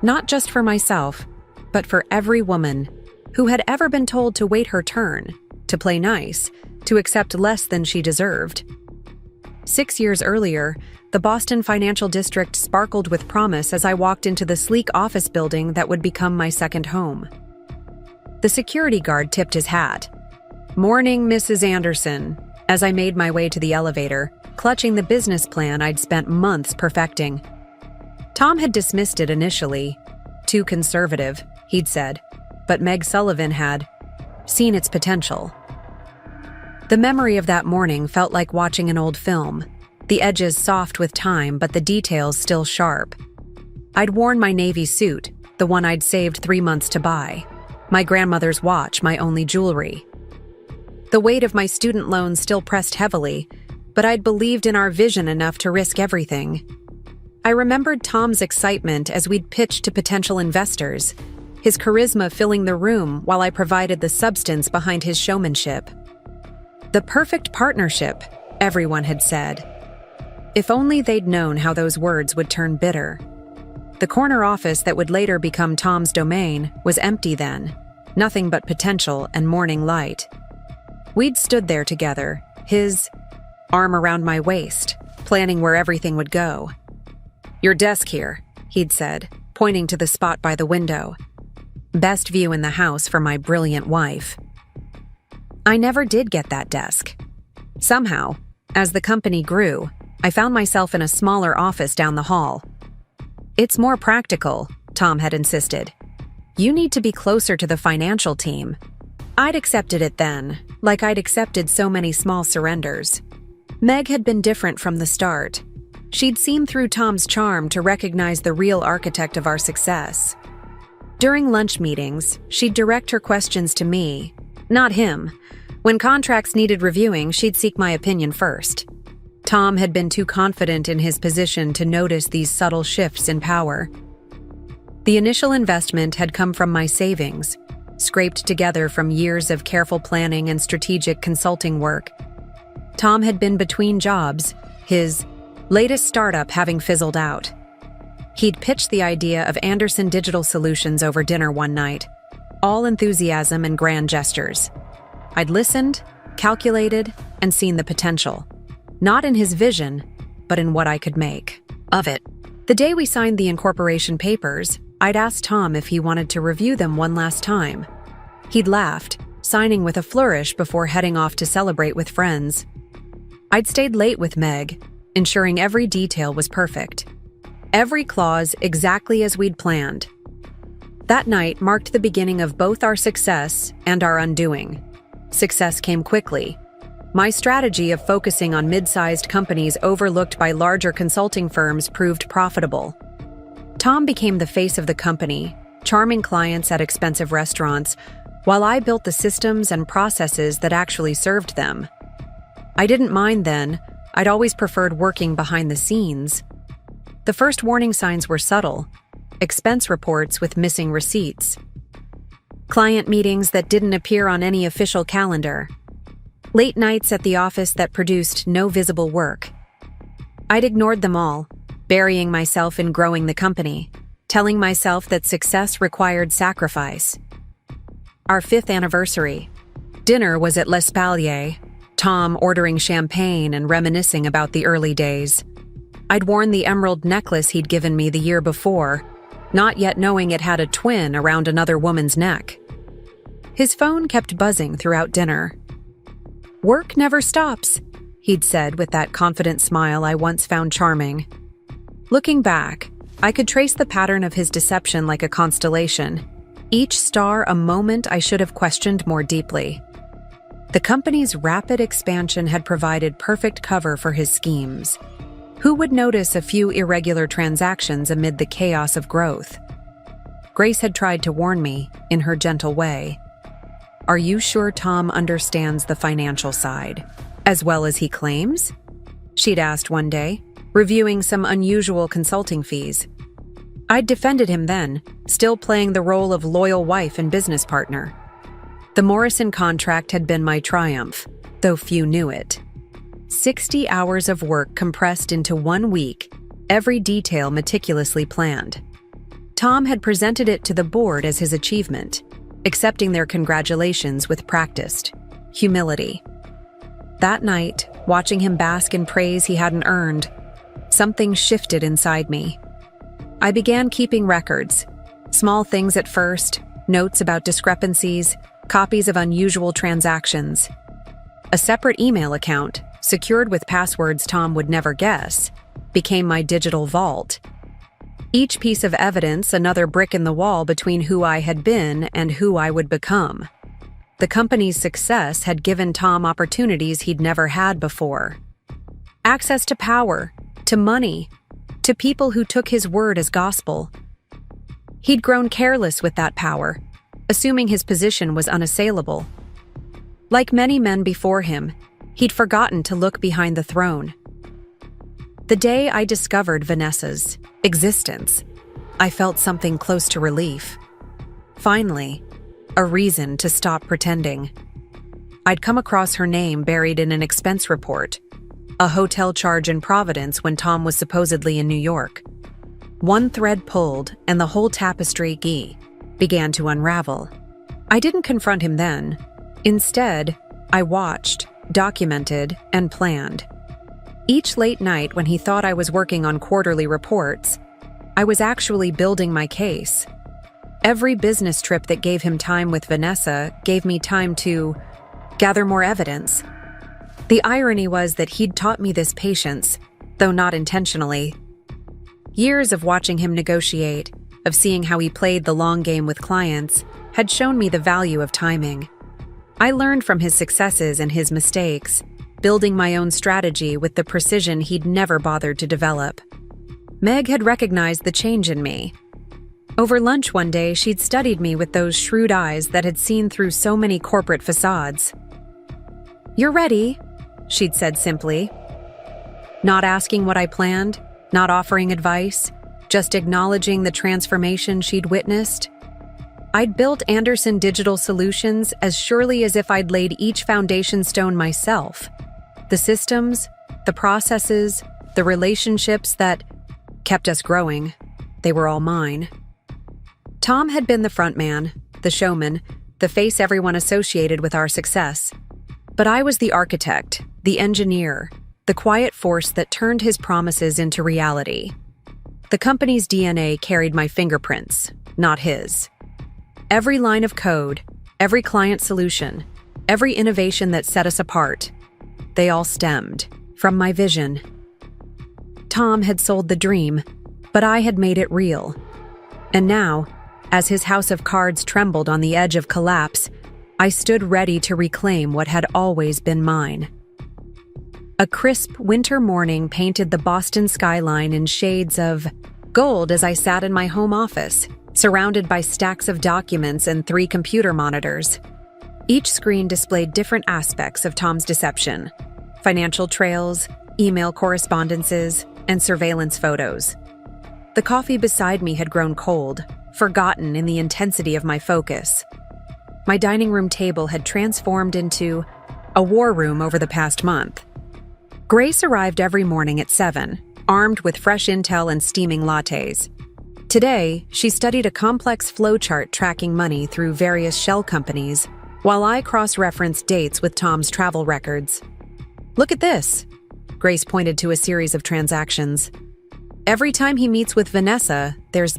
not just for myself, but for every woman who had ever been told to wait her turn, to play nice, to accept less than she deserved. 6 years earlier, the Boston financial district sparkled with promise as I walked into the sleek office building that would become my second home. The security guard tipped his hat. Morning, Mrs. Anderson, as I made my way to the elevator, clutching the business plan I'd spent months perfecting. Tom had dismissed it initially. Too conservative, he'd said, but Meg Sullivan had seen its potential. The memory of that morning felt like watching an old film, the edges soft with time but the details still sharp. I'd worn my navy suit, the one I'd saved 3 months to buy, my grandmother's watch, my only jewelry. The weight of my student loans still pressed heavily, but I'd believed in our vision enough to risk everything. I remembered Tom's excitement as we'd pitched to potential investors, his charisma filling the room while I provided the substance behind his showmanship. The perfect partnership, everyone had said. If only they'd known how those words would turn bitter. The corner office that would later become Tom's domain was empty then, nothing but potential and morning light. We'd stood there together, his arm around my waist, planning where everything would go. Your desk here, he'd said, pointing to the spot by the window. Best view in the house for my brilliant wife. I never did get that desk. Somehow, as the company grew, I found myself in a smaller office down the hall. "It's more practical," Tom had insisted. "You need to be closer to the financial team." I'd accepted it then, like I'd accepted so many small surrenders. Meg had been different from the start. She'd seen through Tom's charm to recognize the real architect of our success. During lunch meetings, she'd direct her questions to me, not him. When contracts needed reviewing, she'd seek my opinion first. Tom had been too confident in his position to notice these subtle shifts in power. The initial investment had come from my savings, scraped together from years of careful planning and strategic consulting work. Tom had been between jobs, his latest startup having fizzled out. He'd pitched the idea of Anderson Digital Solutions over dinner one night, all enthusiasm and grand gestures. I'd listened, calculated, and seen the potential, not in his vision, but in what I could make of it. The day we signed the incorporation papers, I'd asked Tom if he wanted to review them one last time. He'd laughed, signing with a flourish before heading off to celebrate with friends. I'd stayed late with Meg, ensuring every detail was perfect. Every clause exactly as we'd planned. That night marked the beginning of both our success and our undoing. Success came quickly. My strategy of focusing on mid-sized companies overlooked by larger consulting firms proved profitable. Tom became the face of the company, charming clients at expensive restaurants, while I built the systems and processes that actually served them. I didn't mind then. I'd always preferred working behind the scenes. The first warning signs were subtle: expense reports with missing receipts, client meetings that didn't appear on any official calendar, late nights at the office that produced no visible work. I'd ignored them all, burying myself in growing the company, telling myself that success required sacrifice. Our 5th anniversary. Dinner was at L'Espalier, Tom ordering champagne and reminiscing about the early days. I'd worn the emerald necklace he'd given me the year before, not yet knowing it had a twin around another woman's neck. His phone kept buzzing throughout dinner. "Work never stops," he'd said with that confident smile I once found charming. Looking back, I could trace the pattern of his deception like a constellation, each star a moment I should have questioned more deeply. The company's rapid expansion had provided perfect cover for his schemes. Who would notice a few irregular transactions amid the chaos of growth? Grace had tried to warn me, in her gentle way. "Are you sure Tom understands the financial side, as well as he claims?" she'd asked one day, reviewing some unusual consulting fees. I'd defended him then, still playing the role of loyal wife and business partner. The Morrison contract had been my triumph, though few knew it. 60 hours of work compressed into 1 week, every detail meticulously planned. Tom had presented it to the board as his achievement, accepting their congratulations with practiced humility. That night, watching him bask in praise he hadn't earned, something shifted inside me. I began keeping records, small things at first, notes about discrepancies, copies of unusual transactions. A separate email account, secured with passwords Tom would never guess, became my digital vault. Each piece of evidence another brick in the wall between who I had been and who I would become. The company's success had given Tom opportunities he'd never had before. Access to power, to money, to people who took his word as gospel. He'd grown careless with that power, assuming his position was unassailable. Like many men before him, he'd forgotten to look behind the throne. The day I discovered Vanessa's existence, I felt something close to relief. Finally, a reason to stop pretending. I'd come across her name buried in an expense report, a hotel charge in Providence when Tom was supposedly in New York. One thread pulled, and the whole tapestry began to unravel. I didn't confront him then. Instead, I watched, documented, and planned. Each late night when he thought I was working on quarterly reports, I was actually building my case. Every business trip that gave him time with Vanessa gave me time to gather more evidence. The irony was that he'd taught me this patience, though not intentionally. Years of watching him negotiate, of seeing how he played the long game with clients, had shown me the value of timing. I learned from his successes and his mistakes, building my own strategy with the precision he'd never bothered to develop. Meg had recognized the change in me. Over lunch one day, she'd studied me with those shrewd eyes that had seen through so many corporate facades. "You're ready," she'd said simply. Not asking what I planned, not offering advice, just acknowledging the transformation she'd witnessed. I'd built Anderson Digital Solutions as surely as if I'd laid each foundation stone myself. The systems, the processes, the relationships that kept us growing, they were all mine. Tom had been the front man, the showman, the face everyone associated with our success. But I was the architect, the engineer, the quiet force that turned his promises into reality. The company's DNA carried my fingerprints, not his. Every line of code, every client solution, every innovation that set us apart, they all stemmed from my vision. Tom had sold the dream, but I had made it real. And now, as his house of cards trembled on the edge of collapse, I stood ready to reclaim what had always been mine. A crisp winter morning painted the Boston skyline in shades of gold as I sat in my home office, surrounded by stacks of documents and 3 computer monitors. Each screen displayed different aspects of Tom's deception: financial trails, email correspondences, and surveillance photos. The coffee beside me had grown cold, forgotten in the intensity of my focus. My dining room table had transformed into a war room over the past month. Grace arrived every morning at 7, armed with fresh intel and steaming lattes. Today, she studied a complex flowchart tracking money through various shell companies, while I cross-referenced dates with Tom's travel records. "Look at this," Grace pointed to a series of transactions. "Every time he meets with Vanessa, there's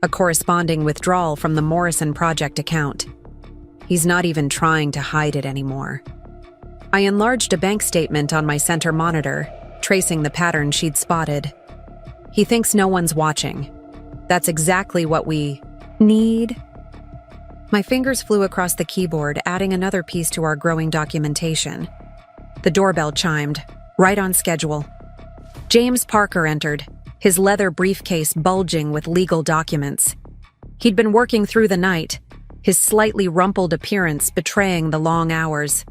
a corresponding withdrawal from the Morrison Project account. He's not even trying to hide it anymore." I enlarged a bank statement on my center monitor, tracing the pattern she'd spotted. "He thinks no one's watching. That's exactly what we need." My fingers flew across the keyboard, adding another piece to our growing documentation. The doorbell chimed, right on schedule. James Parker entered, his leather briefcase bulging with legal documents. He'd been working through the night, his slightly rumpled appearance betraying the long hours.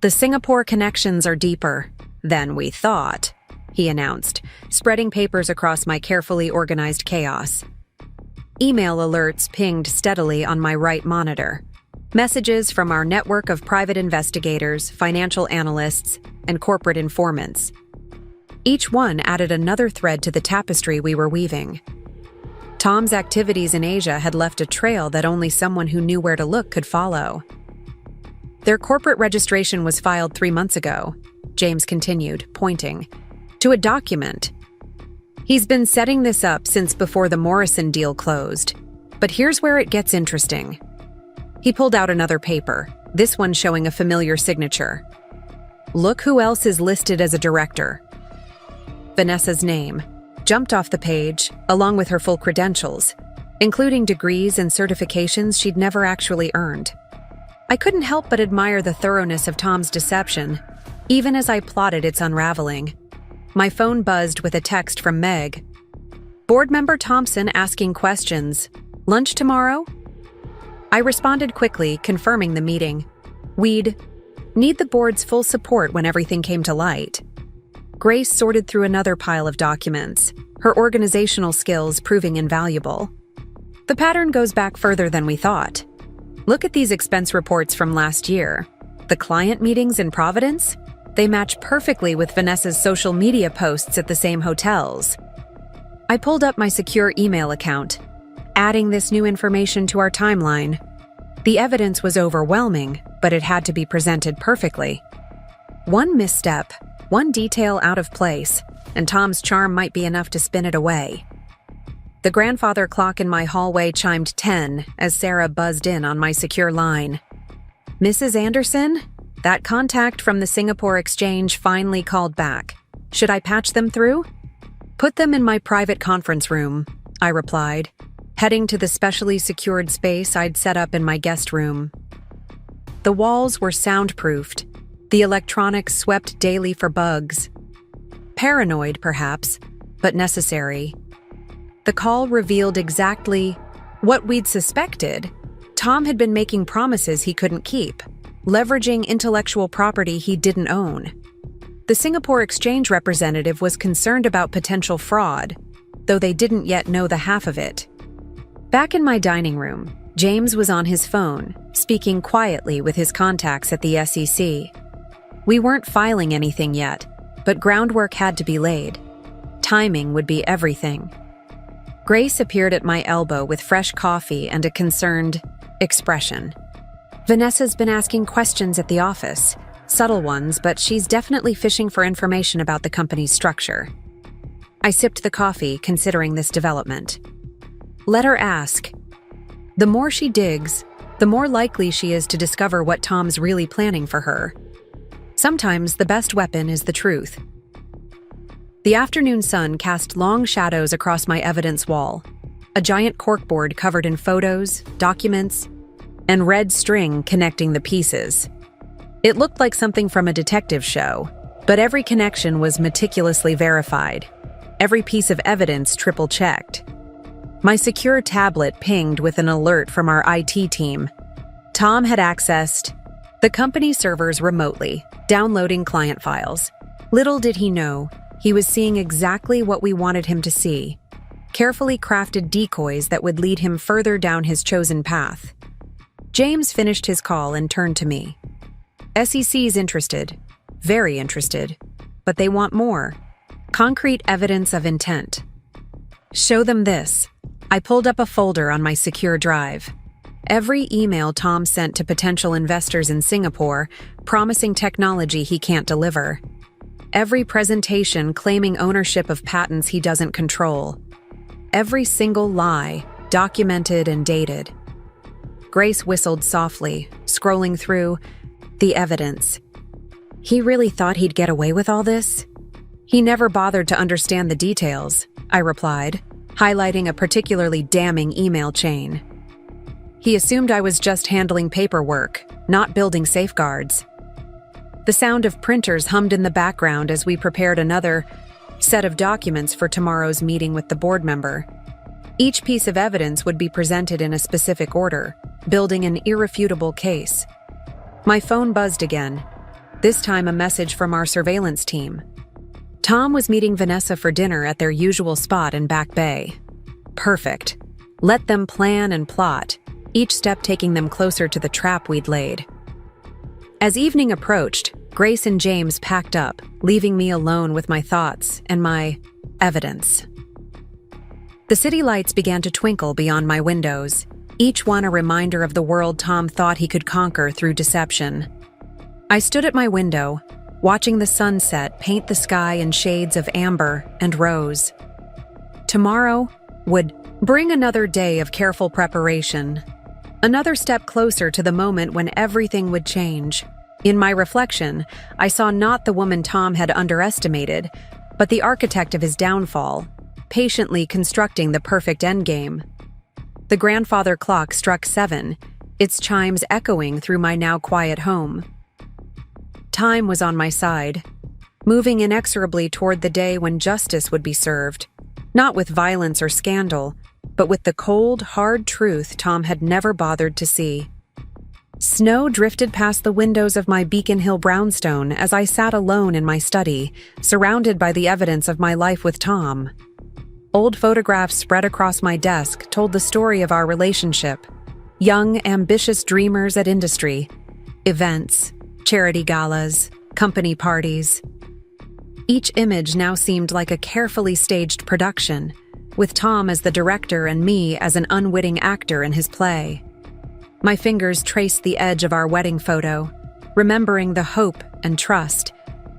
"The Singapore connections are deeper than we thought," he announced, spreading papers across my carefully organized chaos. Email alerts pinged steadily on my right monitor. Messages from our network of private investigators, financial analysts, and corporate informants. Each one added another thread to the tapestry we were weaving. Tom's activities in Asia had left a trail that only someone who knew where to look could follow. "Their corporate registration was filed 3 months ago," James continued, pointing to a document. "He's been setting this up since before the Morrison deal closed. But here's where it gets interesting." He pulled out another paper, this one showing a familiar signature. "Look who else is listed as a director." Vanessa's name jumped off the page, along with her full credentials, including degrees and certifications she'd never actually earned. I couldn't help but admire the thoroughness of Tom's deception, even as I plotted its unraveling. My phone buzzed with a text from Meg. "Board member Thompson asking questions. Lunch tomorrow?" I responded quickly, confirming the meeting. We'd need the board's full support when everything came to light. Grace sorted through another pile of documents, her organizational skills proving invaluable. "The pattern goes back further than we thought. Look at these expense reports from last year. The client meetings in Providence? They match perfectly with Vanessa's social media posts at the same hotels." I pulled up my secure email account, adding this new information to our timeline. The evidence was overwhelming, but it had to be presented perfectly. One misstep, one detail out of place, and Tom's charm might be enough to spin it away. The grandfather clock in my hallway chimed 10 as Sarah buzzed in on my secure line. "Mrs. Anderson?" That contact from the Singapore exchange finally called back. Should I patch them through? Put them in my private conference room, I replied, heading to the specially secured space I'd set up in my guest room. The walls were soundproofed, the electronics swept daily for bugs. Paranoid, perhaps, but necessary. The call revealed exactly what we'd suspected. Tom had been making promises he couldn't keep, leveraging intellectual property he didn't own. The Singapore exchange representative was concerned about potential fraud, though they didn't yet know the half of it. Back in my dining room, James was on his phone, speaking quietly with his contacts at the SEC. We weren't filing anything yet, but groundwork had to be laid. Timing would be everything. Grace appeared at my elbow with fresh coffee and a concerned expression. Vanessa's been asking questions at the office, subtle ones, but she's definitely fishing for information about the company's structure. I sipped the coffee, considering this development. Let her ask. The more she digs, the more likely she is to discover what Tom's really planning for her. Sometimes the best weapon is the truth. The afternoon sun cast long shadows across my evidence wall, a giant corkboard covered in photos, documents, and red string connecting the pieces. It looked like something from a detective show, but every connection was meticulously verified, every piece of evidence triple-checked. My secure tablet pinged with an alert from our IT team. Tom had accessed the company servers remotely, downloading client files. Little did he know, he was seeing exactly what we wanted him to see, carefully crafted decoys that would lead him further down his chosen path. James finished his call and turned to me. SEC's interested, very interested, but they want more. Concrete evidence of intent. Show them this. I pulled up a folder on my secure drive. Every email Tom sent to potential investors in Singapore, promising technology he can't deliver. Every presentation claiming ownership of patents he doesn't control. Every single lie, documented and dated. Grace whistled softly, scrolling through the evidence. He really thought he'd get away with all this? He never bothered to understand the details, I replied, highlighting a particularly damning email chain. He assumed I was just handling paperwork, not building safeguards. The sound of printers hummed in the background as we prepared another set of documents for tomorrow's meeting with the board member. Each piece of evidence would be presented in a specific order, building an irrefutable case. My phone buzzed again, this time a message from our surveillance team. Tom was meeting Vanessa for dinner at their usual spot in Back Bay. Perfect. Let them plan and plot, each step taking them closer to the trap we'd laid. As evening approached, Grace and James packed up, leaving me alone with my thoughts and my evidence. The city lights began to twinkle beyond my windows, each one a reminder of the world Tom thought he could conquer through deception. I stood at my window, watching the sunset paint the sky in shades of amber and rose. Tomorrow would bring another day of careful preparation, another step closer to the moment when everything would change. In my reflection, I saw not the woman Tom had underestimated, but the architect of his downfall, patiently constructing the perfect endgame. The grandfather clock struck 7, its chimes echoing through my now quiet home. Time was on my side, moving inexorably toward the day when justice would be served, not with violence or scandal, but with the cold, hard truth Tom had never bothered to see. Snow drifted past the windows of my Beacon Hill brownstone as I sat alone in my study, surrounded by the evidence of my life with Tom. Old photographs spread across my desk told the story of our relationship. Young, ambitious dreamers at industry, events, charity galas, company parties. Each image now seemed like a carefully staged production, with Tom as the director and me as an unwitting actor in his play. My fingers traced the edge of our wedding photo, remembering the hope and trust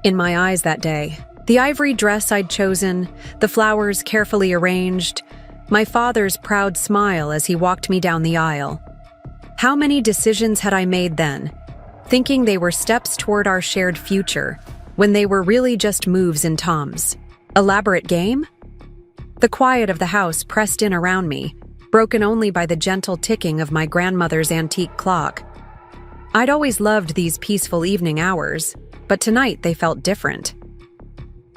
in my eyes that day. The ivory dress I'd chosen, the flowers carefully arranged, my father's proud smile as he walked me down the aisle. How many decisions had I made then, thinking they were steps toward our shared future, when they were really just moves in Tom's elaborate game? The quiet of the house pressed in around me, broken only by the gentle ticking of my grandmother's antique clock. I'd always loved these peaceful evening hours, but tonight they felt different.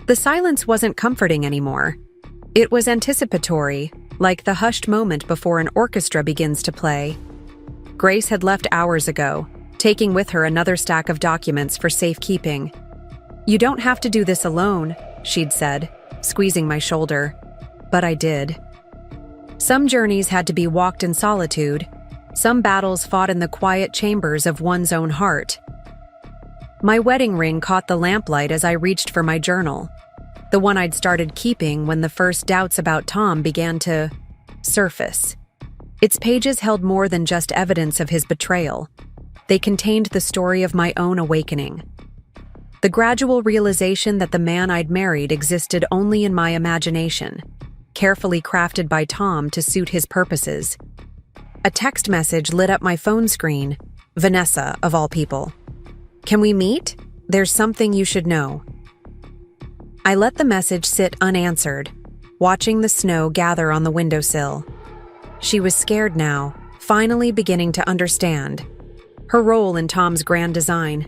The silence wasn't comforting anymore. It was anticipatory, like the hushed moment before an orchestra begins to play. Grace had left hours ago, taking with her another stack of documents for safekeeping. "You don't have to do this alone," she'd said, squeezing my shoulder. But I did. Some journeys had to be walked in solitude, some battles fought in the quiet chambers of one's own heart. My wedding ring caught the lamplight as I reached for my journal, the one I'd started keeping when the first doubts about Tom began to surface. Its pages held more than just evidence of his betrayal. They contained the story of my own awakening. The gradual realization that the man I'd married existed only in my imagination, carefully crafted by Tom to suit his purposes. A text message lit up my phone screen, Vanessa, of all people. "Can we meet? There's something you should know." I let the message sit unanswered, watching the snow gather on the windowsill. She was scared now, finally beginning to understand her role in Tom's grand design.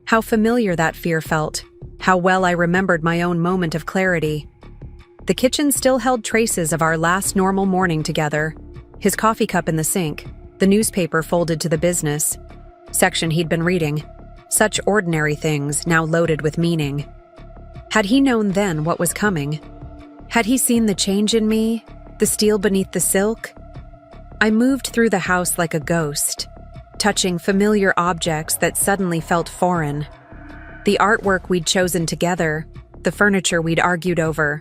How familiar that fear felt, how well I remembered my own moment of clarity. The kitchen still held traces of our last normal morning together, his coffee cup in the sink, the newspaper folded to the business section he'd been reading. Such ordinary things now loaded with meaning. Had he known then what was coming? Had he seen the change in me, the steel beneath the silk? I moved through the house like a ghost, touching familiar objects that suddenly felt foreign. The artwork we'd chosen together, the furniture we'd argued over,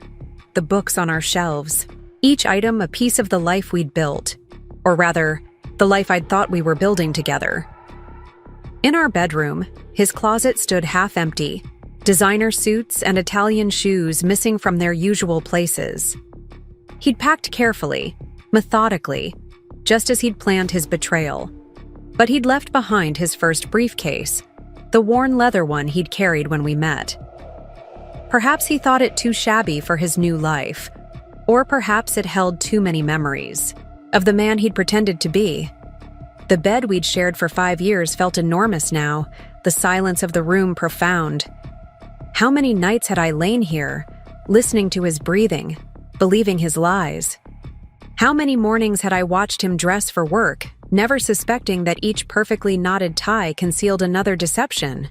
the books on our shelves, each item a piece of the life we'd built, or rather, the life I'd thought we were building together. In our bedroom, his closet stood half empty, designer suits and Italian shoes missing from their usual places. He'd packed carefully, methodically, just as he'd planned his betrayal. But he'd left behind his first briefcase, the worn leather one he'd carried when we met. Perhaps he thought it too shabby for his new life, or perhaps it held too many memories of the man he'd pretended to be. The bed we'd shared for 5 years felt enormous now, the silence of the room profound. How many nights had I lain here, listening to his breathing, believing his lies? How many mornings had I watched him dress for work, never suspecting that each perfectly knotted tie concealed another deception?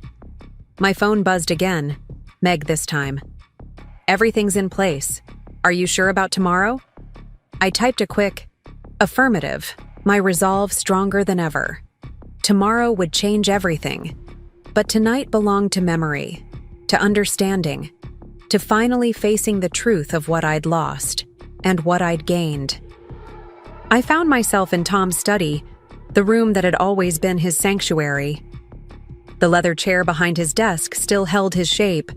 My phone buzzed again, Meg this time. "Everything's in place. Are you sure about tomorrow?" I typed a quick affirmative, my resolve stronger than ever. Tomorrow would change everything, but tonight belonged to memory, to understanding, to finally facing the truth of what I'd lost and what I'd gained. I found myself in Tom's study, the room that had always been his sanctuary. The leather chair behind his desk still held his shape,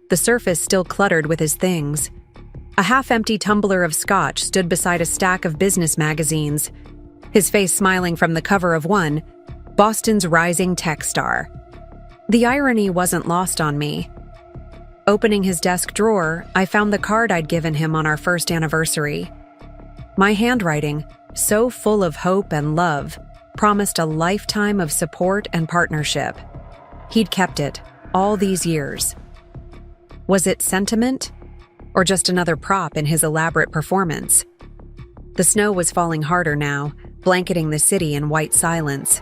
the surface still cluttered with his things. A half-empty tumbler of scotch stood beside a stack of business magazines, his face smiling from the cover of one, Boston's Rising Tech Star. The irony wasn't lost on me. Opening his desk drawer, I found the card I'd given him on our first anniversary. My handwriting, so full of hope and love, promised a lifetime of support and partnership. He'd kept it, all these years. Was it sentiment? Or just another prop in his elaborate performance? The snow was falling harder now, blanketing the city in white silence.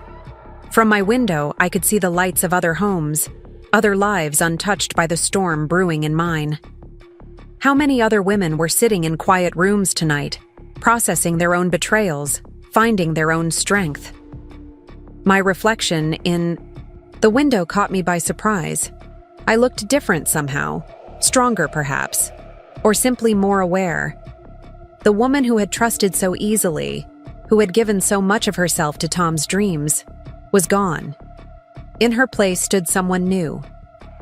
From my window, I could see the lights of other homes, other lives untouched by the storm brewing in mine. How many other women were sitting in quiet rooms tonight, processing their own betrayals, finding their own strength? My reflection in the window caught me by surprise. I looked different somehow, stronger perhaps, or simply more aware. The woman who had trusted so easily, who had given so much of herself to Tom's dreams, was gone. In her place stood someone new,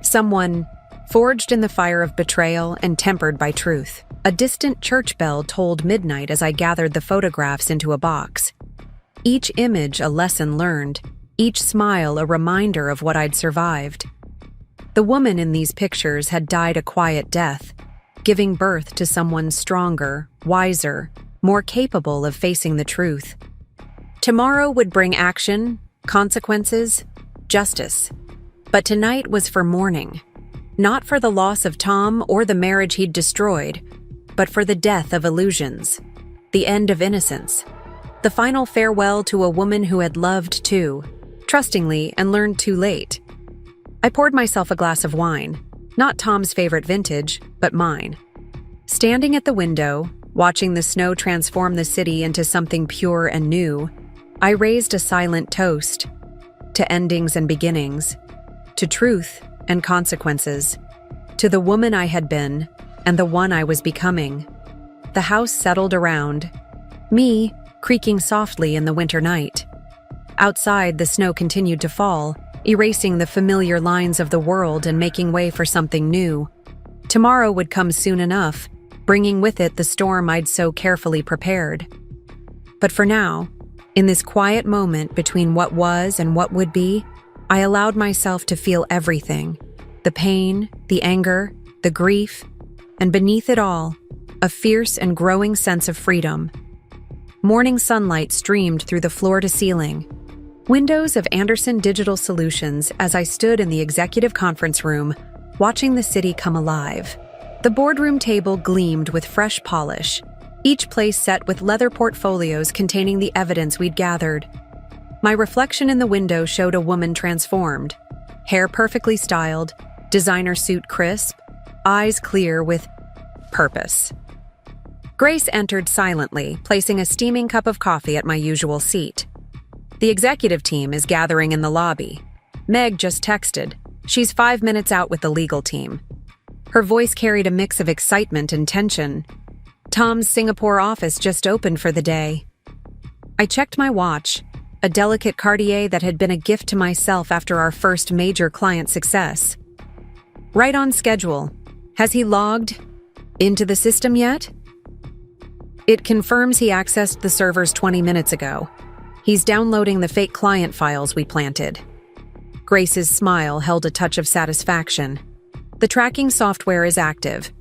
someone forged in the fire of betrayal and tempered by truth. A distant church bell tolled midnight as I gathered the photographs into a box. Each image a lesson learned, each smile a reminder of what I'd survived. The woman in these pictures had died a quiet death, giving birth to someone stronger, wiser, more capable of facing the truth. Tomorrow would bring action, consequences, justice. But tonight was for mourning. Not for the loss of Tom or the marriage he'd destroyed, but for the death of illusions, the end of innocence, the final farewell to a woman who had loved too, trustingly, and learned too late. I poured myself a glass of wine, not Tom's favorite vintage, but mine. Standing at the window, watching the snow transform the city into something pure and new, I raised a silent toast to endings and beginnings, to truth and consequences, to the woman I had been and the one I was becoming. The house settled around, me creaking softly in the winter night. Outside, the snow continued to fall, erasing the familiar lines of the world and making way for something new. Tomorrow would come soon enough, bringing with it the storm I'd so carefully prepared. But for now, in this quiet moment between what was and what would be, I allowed myself to feel everything: the pain, the anger, the grief, and beneath it all, a fierce and growing sense of freedom. Morning sunlight streamed through the floor to ceiling. Windows of Anderson Digital Solutions as I stood in the executive conference room, watching the city come alive. The boardroom table gleamed with fresh polish, each place set with leather portfolios containing the evidence we'd gathered. My reflection in the window showed a woman transformed, hair perfectly styled, designer suit crisp, eyes clear with purpose. Grace entered silently, placing a steaming cup of coffee at my usual seat. The executive team is gathering in the lobby. Meg just texted. She's 5 minutes out with the legal team. Her voice carried a mix of excitement and tension. Tom's Singapore office just opened for the day. I checked my watch, a delicate Cartier that had been a gift to myself after our first major client success. Right on schedule. Has he logged into the system yet? It confirms he accessed the servers 20 minutes ago. He's downloading the fake client files we planted. Grace's smile held a touch of satisfaction. The tracking software is active.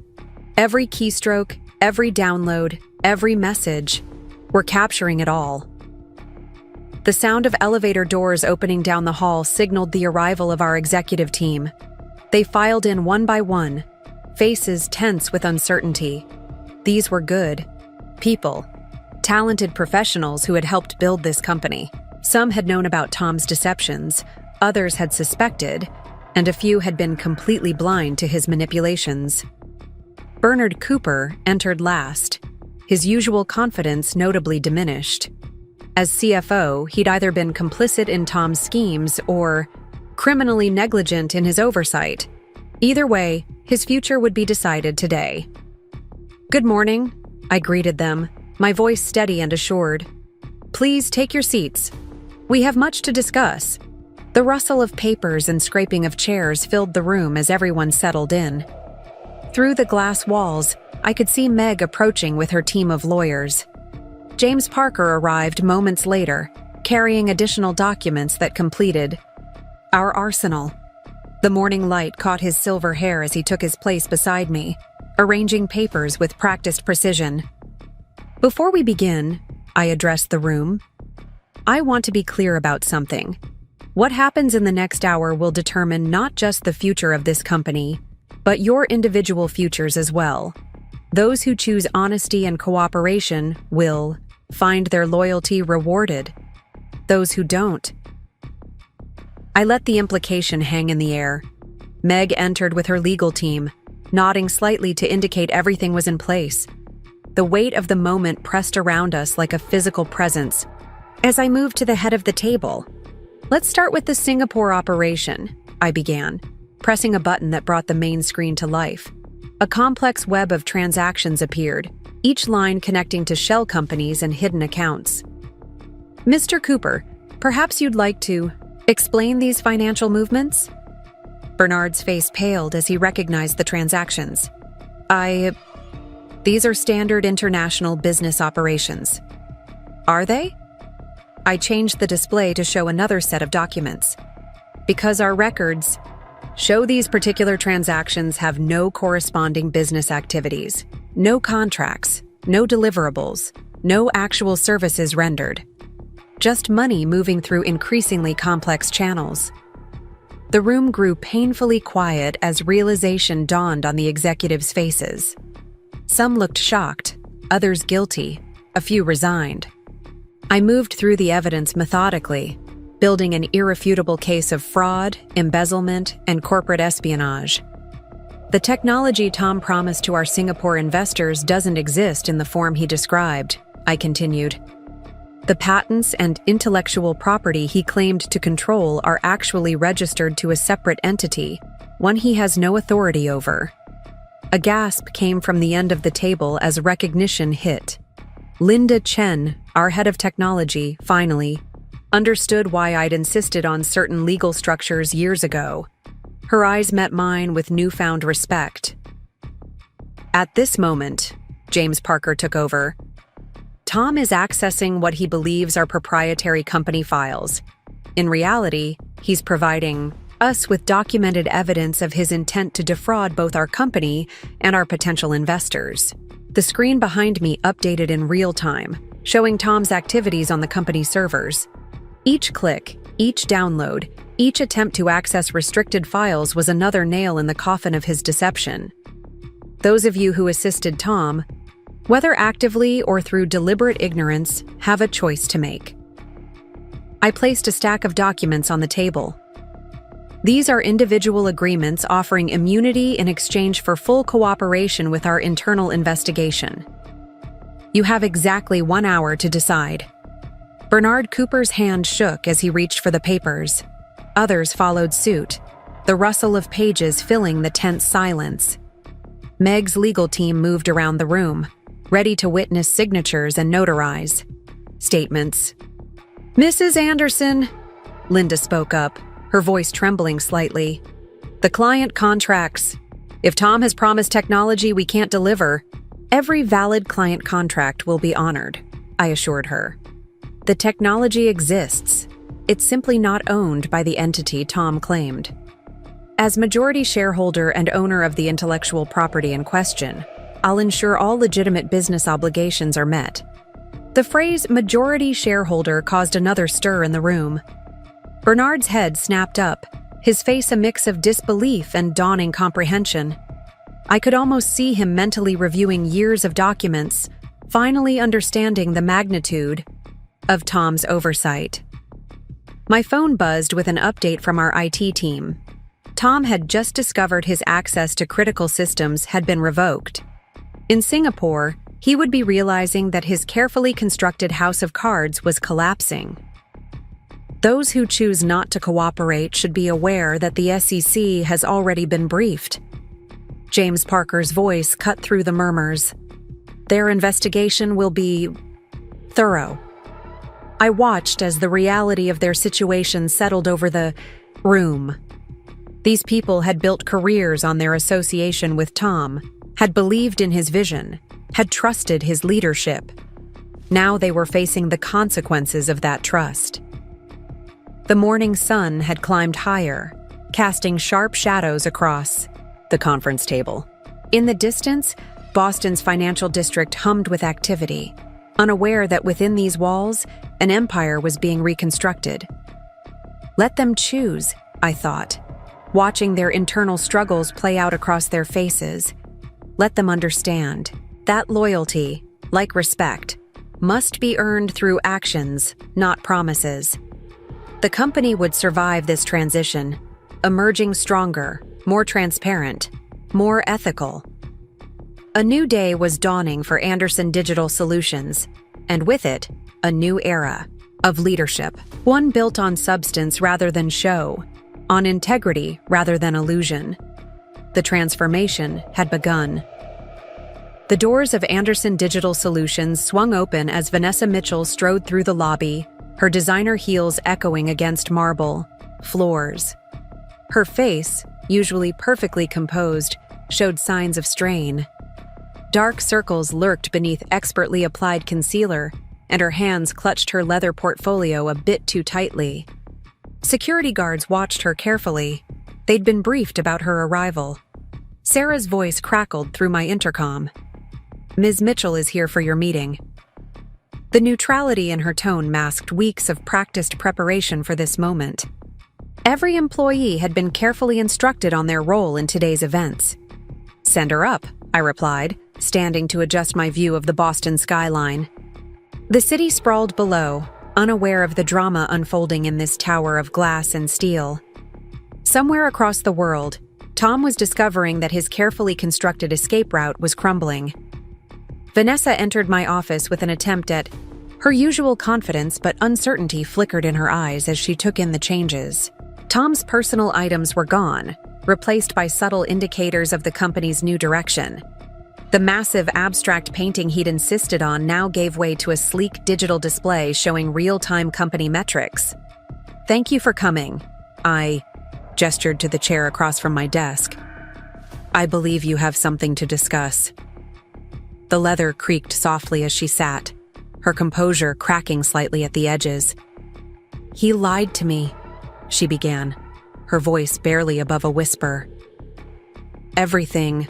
Every keystroke, every download, every message, we're capturing it all. The sound of elevator doors opening down the hall signaled the arrival of our executive team. They filed in one by one, faces tense with uncertainty. These were good people, talented professionals who had helped build this company. Some had known about Tom's deceptions, others had suspected, and a few had been completely blind to his manipulations. Bernard Cooper entered last, his usual confidence notably diminished. As CFO, he'd either been complicit in Tom's schemes or criminally negligent in his oversight. Either way, his future would be decided today. "Good morning," I greeted them, my voice steady and assured. "Please take your seats. We have much to discuss." The rustle of papers and scraping of chairs filled the room as everyone settled in. Through the glass walls, I could see Meg approaching with her team of lawyers. James Parker arrived moments later, carrying additional documents that completed our arsenal. The morning light caught his silver hair as he took his place beside me, arranging papers with practiced precision. "Before we begin," I addressed the room, "I want to be clear about something. What happens in the next hour will determine not just the future of this company, but your individual futures as well. Those who choose honesty and cooperation will find their loyalty rewarded. Those who don't." I let the implication hang in the air. Meg entered with her legal team, nodding slightly to indicate everything was in place. The weight of the moment pressed around us like a physical presence. As I moved to the head of the table, "Let's start with the Singapore operation," I began, pressing a button that brought the main screen to life. A complex web of transactions appeared, each line connecting to shell companies and hidden accounts. "Mr. Cooper, perhaps you'd like to explain these financial movements?" Bernard's face paled as he recognized the transactions. These are standard international business operations." "Are they?" I changed the display to show another set of documents. "Because our records show these particular transactions have no corresponding business activities, no contracts, no deliverables, no actual services rendered. Just money moving through increasingly complex channels. The room grew painfully quiet as realization dawned on the executives' faces. Some looked shocked, others guilty, a few resigned. I moved through the evidence methodically, building an irrefutable case of fraud, embezzlement, and corporate espionage. The technology Tom promised to our Singapore investors doesn't exist in the form he described, I continued. The patents and intellectual property he claimed to control are actually registered to a separate entity, one he has no authority over. A gasp came from the end of the table as recognition hit. Linda Chen, our head of technology, finally, understood why I'd insisted on certain legal structures years ago. Her eyes met mine with newfound respect. At this moment, James Parker took over. Tom is accessing what he believes are proprietary company files. In reality, he's providing us with documented evidence of his intent to defraud both our company and our potential investors. The screen behind me updated in real time, showing Tom's activities on the company servers. Each click, each download, each attempt to access restricted files was another nail in the coffin of his deception. Those of you who assisted Tom, whether actively or through deliberate ignorance, have a choice to make. I placed a stack of documents on the table. These are individual agreements offering immunity in exchange for full cooperation with our internal investigation. You have exactly 1 hour to decide. Bernard Cooper's hand shook as he reached for the papers. Others followed suit, the rustle of pages filling the tense silence. Meg's legal team moved around the room, ready to witness signatures and notarize statements. "Mrs. Anderson," Linda spoke up, her voice trembling slightly. "The client contracts. If Tom has promised technology we can't deliver, every valid client contract will be honored," I assured her. "The technology exists. It's simply not owned by the entity Tom claimed. As majority shareholder and owner of the intellectual property in question, I'll ensure all legitimate business obligations are met." The phrase majority shareholder caused another stir in the room. Bernard's head snapped up, his face a mix of disbelief and dawning comprehension. I could almost see him mentally reviewing years of documents, finally understanding the magnitude of Tom's oversight. My phone buzzed with an update from our IT team. Tom had just discovered his access to critical systems had been revoked. In Singapore, he would be realizing that his carefully constructed house of cards was collapsing. Those who choose not to cooperate should be aware that the SEC has already been briefed. James Parker's voice cut through the murmurs. Their investigation will be thorough. I watched as the reality of their situation settled over the room. These people had built careers on their association with Tom, had believed in his vision, had trusted his leadership. Now they were facing the consequences of that trust. The morning sun had climbed higher, casting sharp shadows across the conference table. In the distance, Boston's financial district hummed with activity, unaware that within these walls, an empire was being reconstructed. Let them choose, I thought, watching their internal struggles play out across their faces. Let them understand that loyalty, like respect, must be earned through actions, not promises. The company would survive this transition, emerging stronger, more transparent, more ethical. A new day was dawning for Anderson Digital Solutions, and with it, a new era of leadership, one built on substance rather than show, on integrity rather than illusion. The transformation had begun. The doors of Anderson Digital Solutions swung open as Vanessa Mitchell strode through the lobby, her designer heels echoing against marble floors. Her face, usually perfectly composed, showed signs of strain. Dark circles lurked beneath expertly applied concealer, and her hands clutched her leather portfolio a bit too tightly. Security guards watched her carefully, They'd been briefed about her arrival. Sarah's voice crackled through my intercom. "Ms. Mitchell is here for your meeting." The neutrality in her tone masked weeks of practiced preparation for this moment. Every employee had been carefully instructed on their role in today's events. "Send her up," I replied, standing to adjust my view of the Boston skyline. The city sprawled below, unaware of the drama unfolding in this tower of glass and steel. Somewhere across the world, Tom was discovering that his carefully constructed escape route was crumbling. Vanessa entered my office with an attempt at her usual confidence, but uncertainty flickered in her eyes as she took in the changes. Tom's personal items were gone, replaced by subtle indicators of the company's new direction. The massive abstract painting he'd insisted on now gave way to a sleek digital display showing real-time company metrics. "Thank you for coming," I gestured to the chair across from my desk. "I believe you have something to discuss." The leather creaked softly as she sat, her composure cracking slightly at the edges. "He lied to me," she began, her voice barely above a whisper. "Everything,"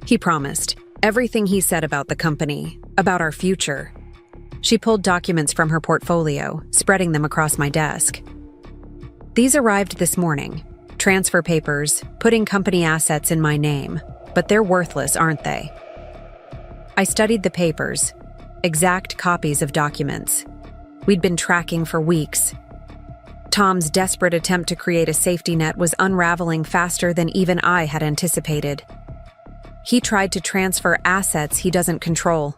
he promised. "Everything he said about the company, about our future." She pulled documents from her portfolio, spreading them across my desk. "These arrived this morning. Transfer papers, putting company assets in my name. But they're worthless, aren't they?" I studied the papers, exact copies of documents we'd been tracking for weeks. Tom's desperate attempt to create a safety net was unraveling faster than even I had anticipated. He tried to transfer assets he doesn't control.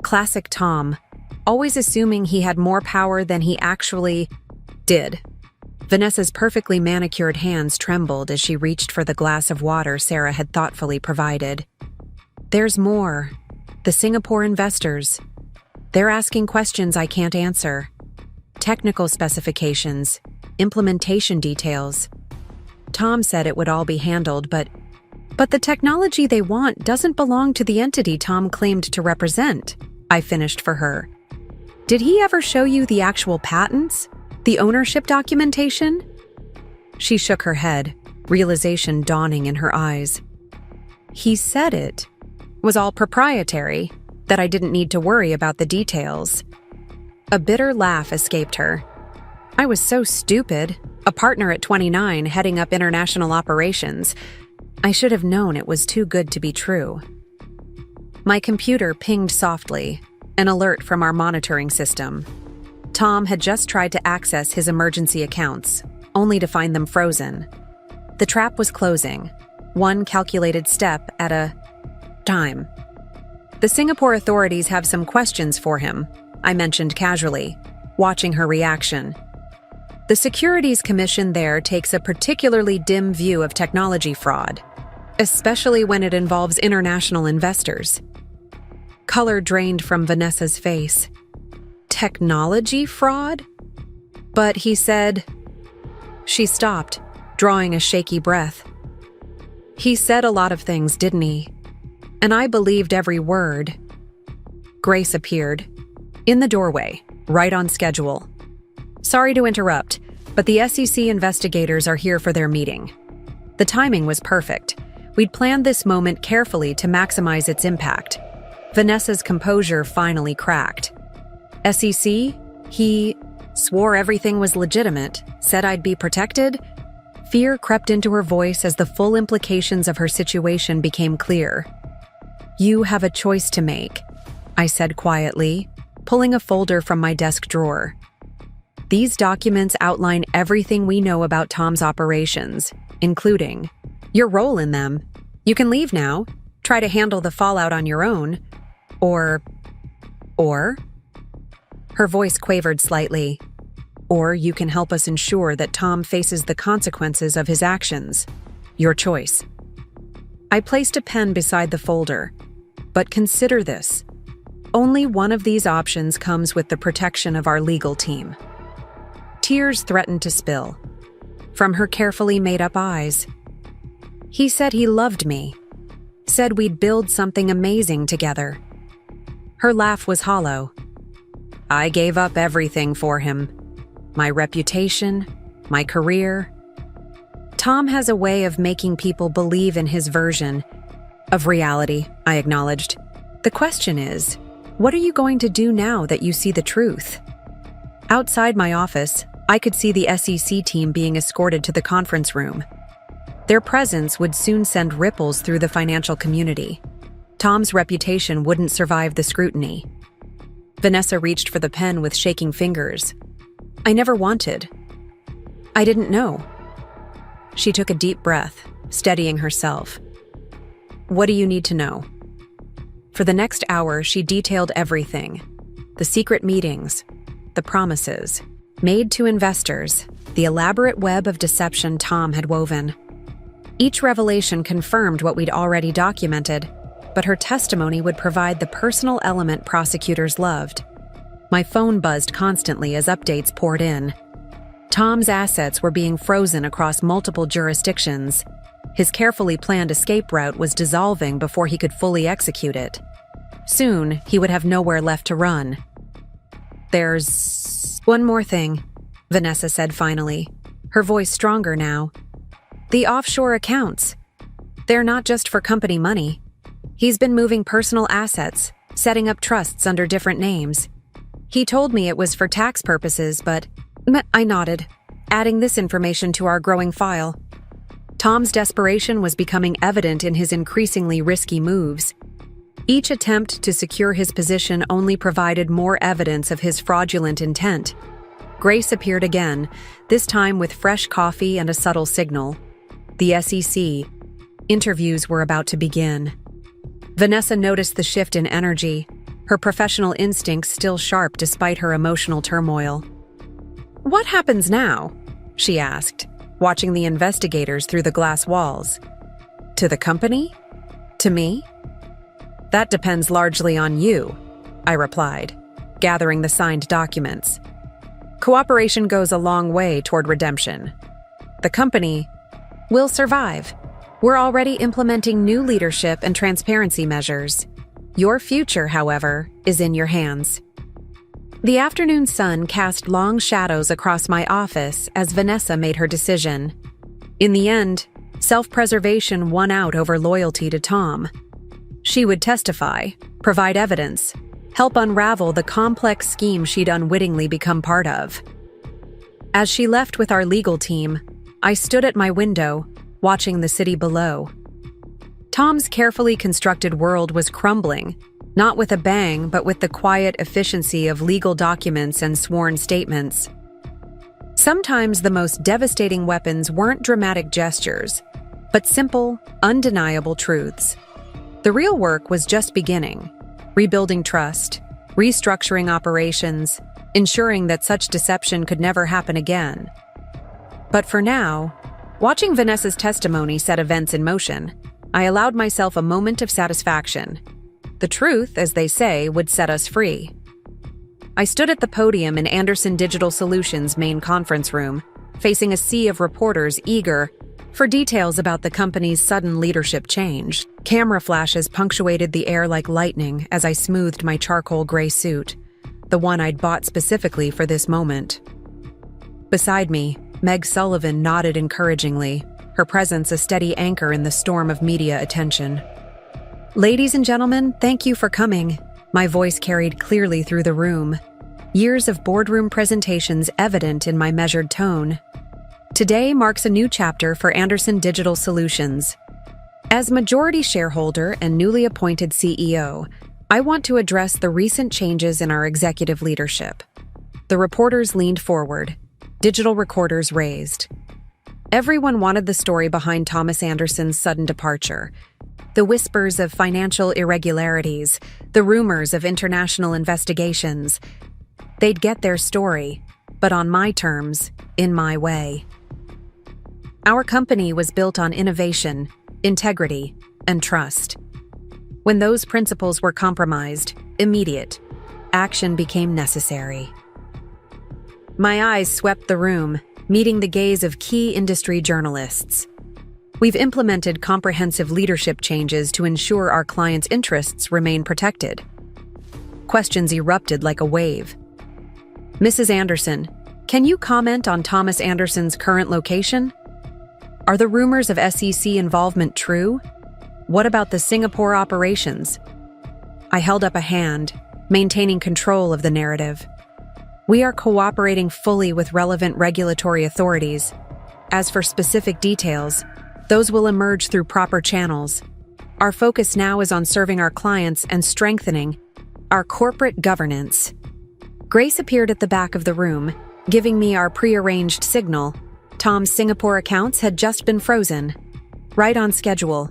Classic Tom, always assuming he had more power than he actually did. Vanessa's perfectly manicured hands trembled as she reached for the glass of water Sarah had thoughtfully provided. "There's more. The Singapore investors. They're asking questions I can't answer. Technical specifications, implementation details. Tom said it would all be handled, but the technology they want doesn't belong to the entity Tom claimed to represent," I finished for her. "Did he ever show you the actual patents? The ownership documentation?" She shook her head, realization dawning in her eyes. "He said it was all proprietary, that I didn't need to worry about the details." A bitter laugh escaped her. "I was so stupid, a partner at 29 heading up international operations. I should have known it was too good to be true." My computer pinged softly, an alert from our monitoring system. Tom had just tried to access his emergency accounts, only to find them frozen. The trap was closing, one calculated step at a time. "The Singapore authorities have some questions for him," I mentioned casually, watching her reaction. "The Securities Commission there takes a particularly dim view of technology fraud, especially when it involves international investors." Color drained from Vanessa's face. "Technology fraud?" "But he said—" She stopped, drawing a shaky breath. "He said a lot of things, didn't he? And I believed every word." Grace appeared, in the doorway, right on schedule. "Sorry to interrupt, but the SEC investigators are here for their meeting." The timing was perfect. We'd planned this moment carefully to maximize its impact. Vanessa's composure finally cracked. "SEC? He swore everything was legitimate, said I'd be protected?" Fear crept into her voice as the full implications of her situation became clear. "You have a choice to make," I said quietly, pulling a folder from my desk drawer. "These documents outline everything we know about Tom's operations, including your role in them. You can leave now, try to handle the fallout on your own, or... Her voice quavered slightly. "Or you can help us ensure that Tom faces the consequences of his actions. Your choice." I placed a pen beside the folder. "But consider this. Only one of these options comes with the protection of our legal team." Tears threatened to spill from her carefully made-up eyes. "He said he loved me. Said we'd build something amazing together." Her laugh was hollow. "I gave up everything for him. My reputation, my career. Tom has a way of making people believe in his version of reality, I acknowledged. The question is, what are you going to do now that you see the truth? Outside my office, I could see the SEC team being escorted to the conference room. Their presence would soon send ripples through the financial community. Tom's reputation wouldn't survive the scrutiny. Vanessa reached for the pen with shaking fingers. I never wanted. I didn't know. She took a deep breath, steadying herself. What do you need to know? For the next hour, she detailed everything. The secret meetings, the promises, made to investors, the elaborate web of deception Tom had woven. Each revelation confirmed what we'd already documented, but her testimony would provide the personal element prosecutors loved. My phone buzzed constantly as updates poured in. Tom's assets were being frozen across multiple jurisdictions. His carefully planned escape route was dissolving before he could fully execute it. Soon, he would have nowhere left to run. There's one more thing, Vanessa said finally, her voice stronger now. The offshore accounts. They're not just for company money. He's been moving personal assets, setting up trusts under different names. He told me it was for tax purposes, but I nodded, adding this information to our growing file. Tom's desperation was becoming evident in his increasingly risky moves. Each attempt to secure his position only provided more evidence of his fraudulent intent. Grace appeared again, this time with fresh coffee and a subtle signal. The SEC. Interviews were about to begin. Vanessa noticed the shift in energy, her professional instincts still sharp despite her emotional turmoil. What happens now? She asked, watching the investigators through the glass walls. To the company? To me? That depends largely on you, I replied, gathering the signed documents. Cooperation goes a long way toward redemption. The company will survive. We're already implementing new leadership and transparency measures. Your future, however, is in your hands. The afternoon sun cast long shadows across my office as Vanessa made her decision. In the end, self-preservation won out over loyalty to Tom. She would testify, provide evidence, help unravel the complex scheme she'd unwittingly become part of. As she left with our legal team, I stood at my window, watching the city below. Tom's carefully constructed world was crumbling, not with a bang, but with the quiet efficiency of legal documents and sworn statements. Sometimes the most devastating weapons weren't dramatic gestures, but simple, undeniable truths. The real work was just beginning, rebuilding trust, restructuring operations, ensuring that such deception could never happen again. But for now, watching Vanessa's testimony set events in motion, I allowed myself a moment of satisfaction. The truth, as they say, would set us free. I stood at the podium in Anderson Digital Solutions' main conference room, facing a sea of reporters eager for details about the company's sudden leadership change. Camera flashes punctuated the air like lightning as I smoothed my charcoal gray suit, the one I'd bought specifically for this moment. Beside me, Meg Sullivan nodded encouragingly, her presence a steady anchor in the storm of media attention. Ladies and gentlemen, thank you for coming. My voice carried clearly through the room, years of boardroom presentations evident in my measured tone. Today marks a new chapter for Anderson Digital Solutions. As majority shareholder and newly appointed CEO, I want to address the recent changes in our executive leadership. The reporters leaned forward, digital recorders raised. Everyone wanted the story behind Thomas Anderson's sudden departure. The whispers of financial irregularities, the rumors of international investigations. They'd get their story, but on my terms, in my way. Our company was built on innovation, integrity, and trust. When those principles were compromised, immediate action became necessary. My eyes swept the room, meeting the gaze of key industry journalists. We've implemented comprehensive leadership changes to ensure our clients' interests remain protected. Questions erupted like a wave. Mrs. Anderson, can you comment on Thomas Anderson's current location? Are the rumors of SEC involvement true? What about the Singapore operations? I held up a hand, maintaining control of the narrative. We are cooperating fully with relevant regulatory authorities. As for specific details, those will emerge through proper channels. Our focus now is on serving our clients and strengthening our corporate governance. Grace appeared at the back of the room, giving me our prearranged signal. Tom's Singapore accounts had just been frozen. Right on schedule.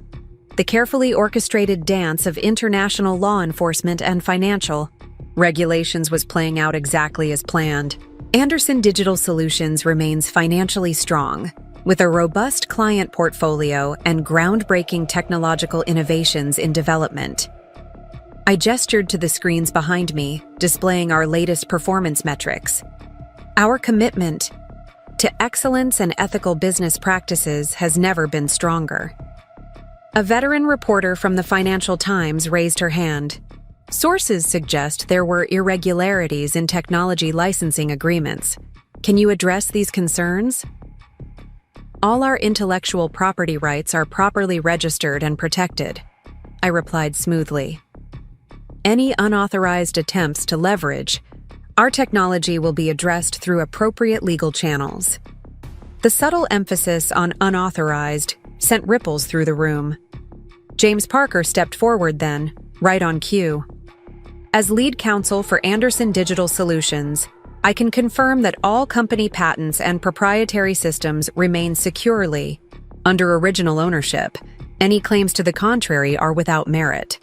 The carefully orchestrated dance of international law enforcement and financial regulations was playing out exactly as planned. Andersen Digital Solutions remains financially strong, with a robust client portfolio and groundbreaking technological innovations in development. I gestured to the screens behind me, displaying our latest performance metrics. Our commitment to excellence and ethical business practices has never been stronger. A veteran reporter from the Financial Times raised her hand. Sources suggest there were irregularities in technology licensing agreements. Can you address these concerns? All our intellectual property rights are properly registered and protected, I replied smoothly. Any unauthorized attempts to leverage our technology will be addressed through appropriate legal channels. The subtle emphasis on unauthorized sent ripples through the room. James Parker stepped forward then, right on cue. As lead counsel for Andersen Digital Solutions, I can confirm that all company patents and proprietary systems remain securely under original ownership. Any claims to the contrary are without merit.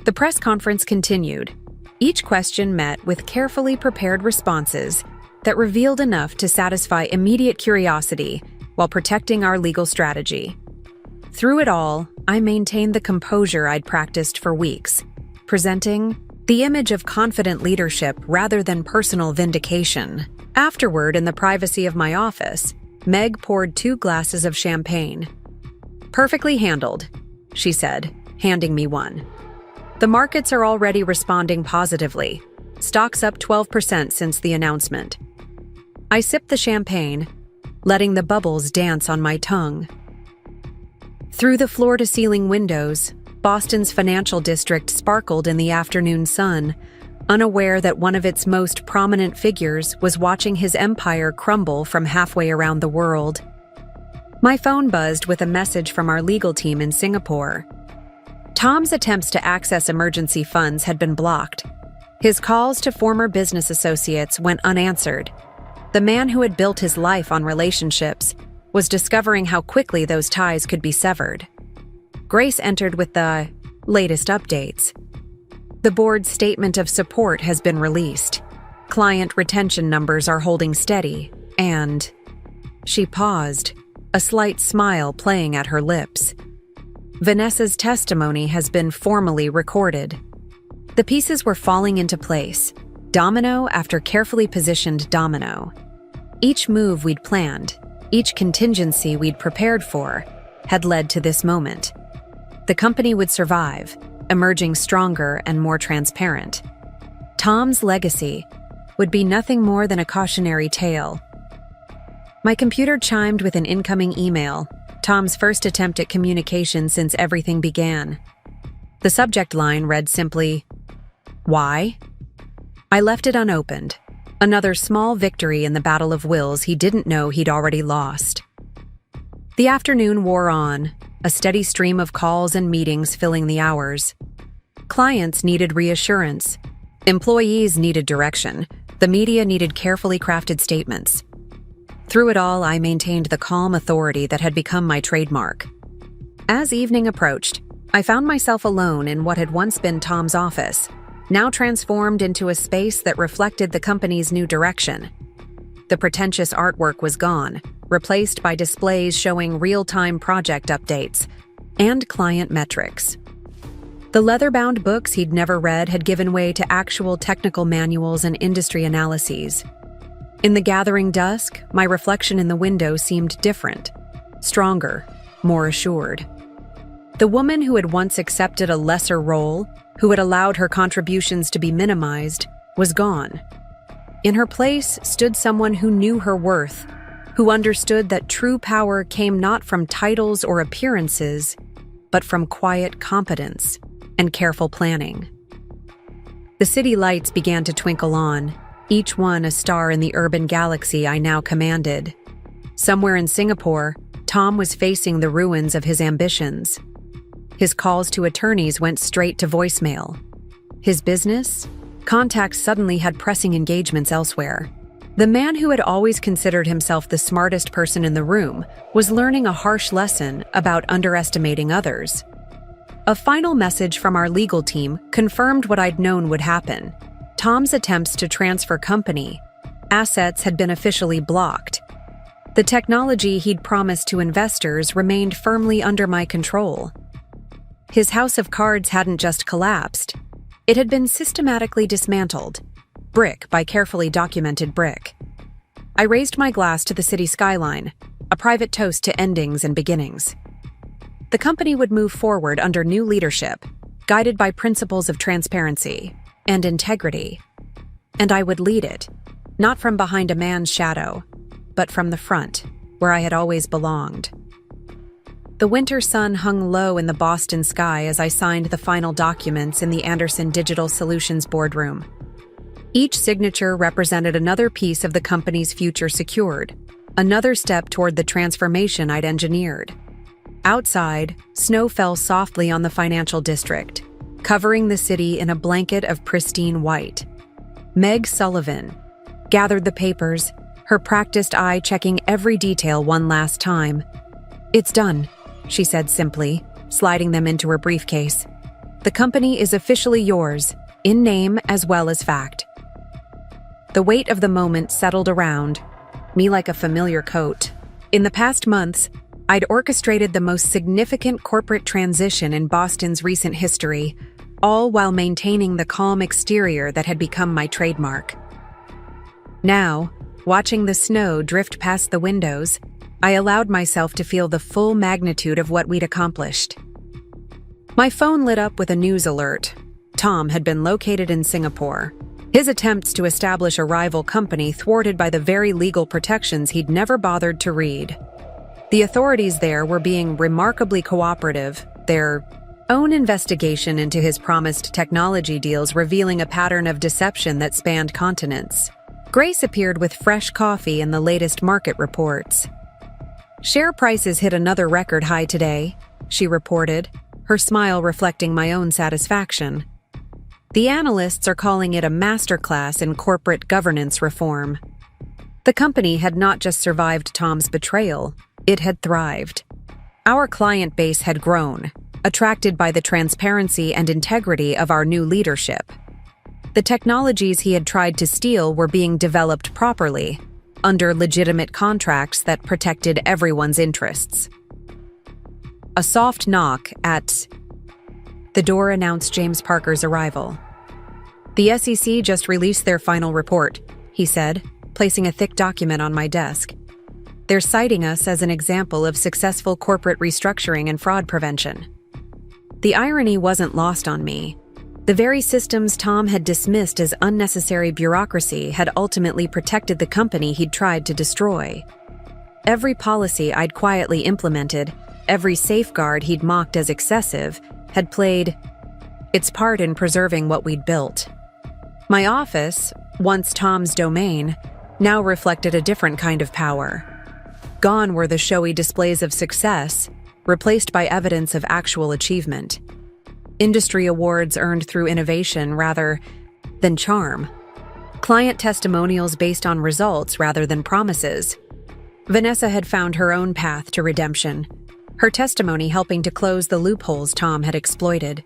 The press conference continued. Each question met with carefully prepared responses that revealed enough to satisfy immediate curiosity while protecting our legal strategy. Through it all, I maintained the composure I'd practiced for weeks, presenting the image of confident leadership rather than personal vindication. Afterward, in the privacy of my office, Meg poured 2 glasses of champagne. "Perfectly handled," she said, handing me one. "The markets are already responding positively. Stocks up 12% since the announcement." I sipped the champagne, letting the bubbles dance on my tongue. Through the floor-to-ceiling windows, Boston's financial district sparkled in the afternoon sun, unaware that one of its most prominent figures was watching his empire crumble from halfway around the world. My phone buzzed with a message from our legal team in Singapore. Tom's attempts to access emergency funds had been blocked. His calls to former business associates went unanswered. The man who had built his life on relationships was discovering how quickly those ties could be severed. Grace entered with the latest updates. The board's statement of support has been released. Client retention numbers are holding steady, and... She paused, a slight smile playing at her lips. Vanessa's testimony has been formally recorded. The pieces were falling into place, domino after carefully positioned domino. Each move we'd planned, each contingency we'd prepared for, had led to this moment. The company would survive, emerging stronger and more transparent. Tom's legacy would be nothing more than a cautionary tale. My computer chimed with an incoming email, Tom's first attempt at communication since everything began. The subject line read simply, "Why?" I left it unopened. Another small victory in the battle of wills he didn't know he'd already lost. The afternoon wore on, a steady stream of calls and meetings filling the hours. Clients needed reassurance. Employees needed direction. The media needed carefully crafted statements. Through it all, I maintained the calm authority that had become my trademark. As evening approached, I found myself alone in what had once been Tom's office, now transformed into a space that reflected the company's new direction. The pretentious artwork was gone, replaced by displays showing real-time project updates and client metrics. The leather-bound books he'd never read had given way to actual technical manuals and industry analyses. In the gathering dusk, my reflection in the window seemed different, stronger, more assured. The woman who had once accepted a lesser role, who had allowed her contributions to be minimized, was gone. In her place stood someone who knew her worth, who understood that true power came not from titles or appearances, but from quiet competence and careful planning. The city lights began to twinkle on, each one a star in the urban galaxy I now commanded. Somewhere in Singapore, Tom was facing the ruins of his ambitions. His calls to attorneys went straight to voicemail. His business? Contacts suddenly had pressing engagements elsewhere. The man who had always considered himself the smartest person in the room was learning a harsh lesson about underestimating others. A final message from our legal team confirmed what I'd known would happen. Tom's attempts to transfer company assets had been officially blocked. The technology he'd promised to investors remained firmly under my control. His house of cards hadn't just collapsed. It had been systematically dismantled, brick by carefully documented brick. I raised my glass to the city skyline, a private toast to endings and beginnings. The company would move forward under new leadership, guided by principles of transparency and integrity. And I would lead it, not from behind a man's shadow, but from the front, where I had always belonged. The winter sun hung low in the Boston sky as I signed the final documents in the Anderson Digital Solutions boardroom. Each signature represented another piece of the company's future secured, another step toward the transformation I'd engineered. Outside, snow fell softly on the financial district, covering the city in a blanket of pristine white. Meg Sullivan gathered the papers, her practiced eye checking every detail one last time. "It's done," she said simply, sliding them into her briefcase. "The company is officially yours, in name as well as fact." The weight of the moment settled around me like a familiar coat. In the past months, I'd orchestrated the most significant corporate transition in Boston's recent history, all while maintaining the calm exterior that had become my trademark. Now, watching the snow drift past the windows, I allowed myself to feel the full magnitude of what we'd accomplished. My phone lit up with a news alert. Tom had been located in Singapore, his attempts to establish a rival company thwarted by the very legal protections he'd never bothered to read. The authorities there were being remarkably cooperative, their own investigation into his promised technology deals revealing a pattern of deception that spanned continents. Grace appeared with fresh coffee and the latest market reports. "Share prices hit another record high today," she reported, her smile reflecting my own satisfaction. "The analysts are calling it a masterclass in corporate governance reform." The company had not just survived Tom's betrayal, it had thrived. Our client base had grown, attracted by the transparency and integrity of our new leadership. The technologies he had tried to steal were being developed properly, under legitimate contracts that protected everyone's interests. A soft knock at the door announced James Parker's arrival. "The SEC just released their final report," he said, placing a thick document on my desk. "They're citing us as an example of successful corporate restructuring and fraud prevention." The irony wasn't lost on me. The very systems Tom had dismissed as unnecessary bureaucracy had ultimately protected the company he'd tried to destroy. Every policy I'd quietly implemented, every safeguard he'd mocked as excessive, had played its part in preserving what we'd built. My office, once Tom's domain, now reflected a different kind of power. Gone were the showy displays of success, replaced by evidence of actual achievement. Industry awards earned through innovation rather than charm. Client testimonials based on results rather than promises. Vanessa had found her own path to redemption, her testimony helping to close the loopholes Tom had exploited.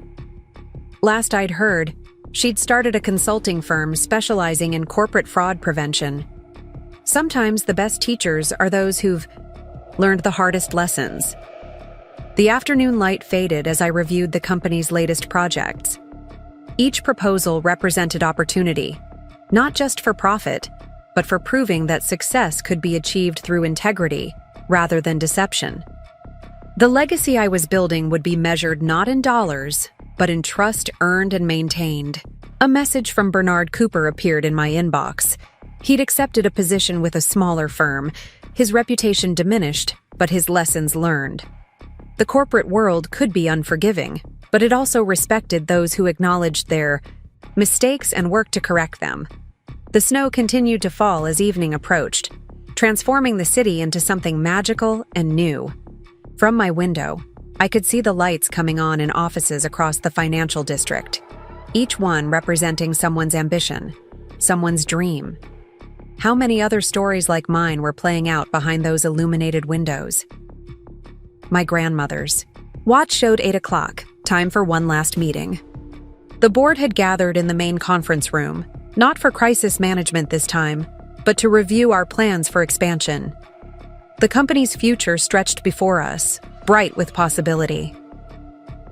Last I'd heard, she'd started a consulting firm specializing in corporate fraud prevention. Sometimes the best teachers are those who've learned the hardest lessons. The afternoon light faded as I reviewed the company's latest projects. Each proposal represented opportunity, not just for profit, but for proving that success could be achieved through integrity rather than deception. The legacy I was building would be measured not in dollars, but in trust earned and maintained. A message from Bernard Cooper appeared in my inbox. He'd accepted a position with a smaller firm, His reputation diminished, but his lessons learned. The corporate world could be unforgiving, but it also respected those who acknowledged their mistakes and worked to correct them. The snow continued to fall as evening approached, transforming the city into something magical and new. From my window, I could see the lights coming on in offices across the financial district, each one representing someone's ambition, someone's dream. How many other stories like mine were playing out behind those illuminated windows? My grandmother's watch showed 8 o'clock, time for one last meeting. The board had gathered in the main conference room, not for crisis management this time, but to review our plans for expansion. The company's future stretched before us, bright with possibility.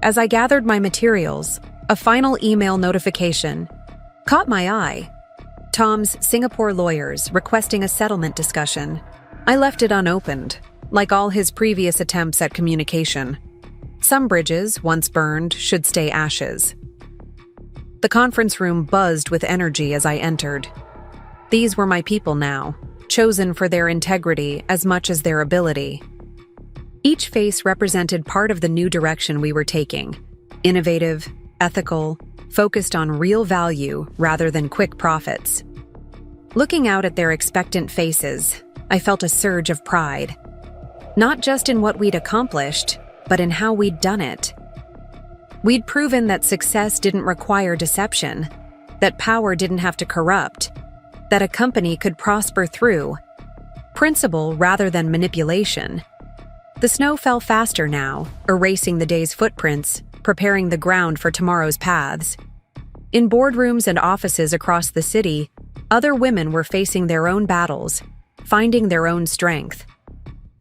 As I gathered my materials, a final email notification caught my eye. Tom's Singapore lawyers requesting a settlement discussion. I left it unopened, like all his previous attempts at communication. Some bridges, once burned, should stay ashes. The conference room buzzed with energy as I entered. These were my people now, chosen for their integrity as much as their ability. Each face represented part of the new direction we were taking: innovative, ethical, focused on real value rather than quick profits. Looking out at their expectant faces, I felt a surge of pride. Not just in what we'd accomplished, but in how we'd done it. We'd proven that success didn't require deception, that power didn't have to corrupt, that a company could prosper through principle rather than manipulation. The snow fell faster now, erasing the day's footprints, preparing the ground for tomorrow's paths. In boardrooms and offices across the city, other women were facing their own battles, finding their own strength.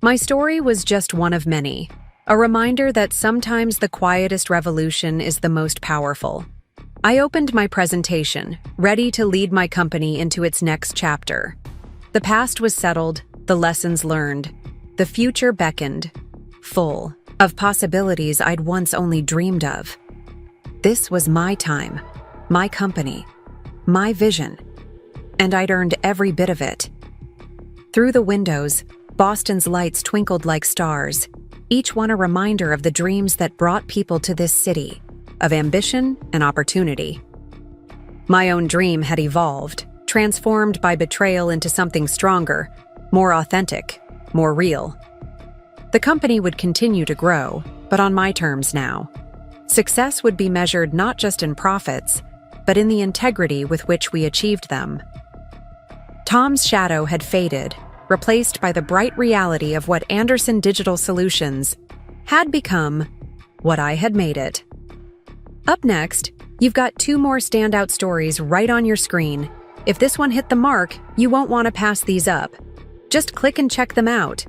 My story was just one of many, a reminder that sometimes the quietest revolution is the most powerful. I opened my presentation, ready to lead my company into its next chapter. The past was settled, the lessons learned. The future beckoned, full of possibilities I'd once only dreamed of. This was my time, my company, my vision, and I'd earned every bit of it. Through the windows, Boston's lights twinkled like stars, each one a reminder of the dreams that brought people to this city, of ambition and opportunity. My own dream had evolved, transformed by betrayal into something stronger, more authentic, more real. The company would continue to grow, but on my terms now. Success would be measured not just in profits, but in the integrity with which we achieved them. Tom's shadow had faded, replaced by the bright reality of what Anderson Digital Solutions had become, what I had made it. Up next, you've got 2 more standout stories right on your screen. If this one hit the mark, you won't want to pass these up. Just click and check them out.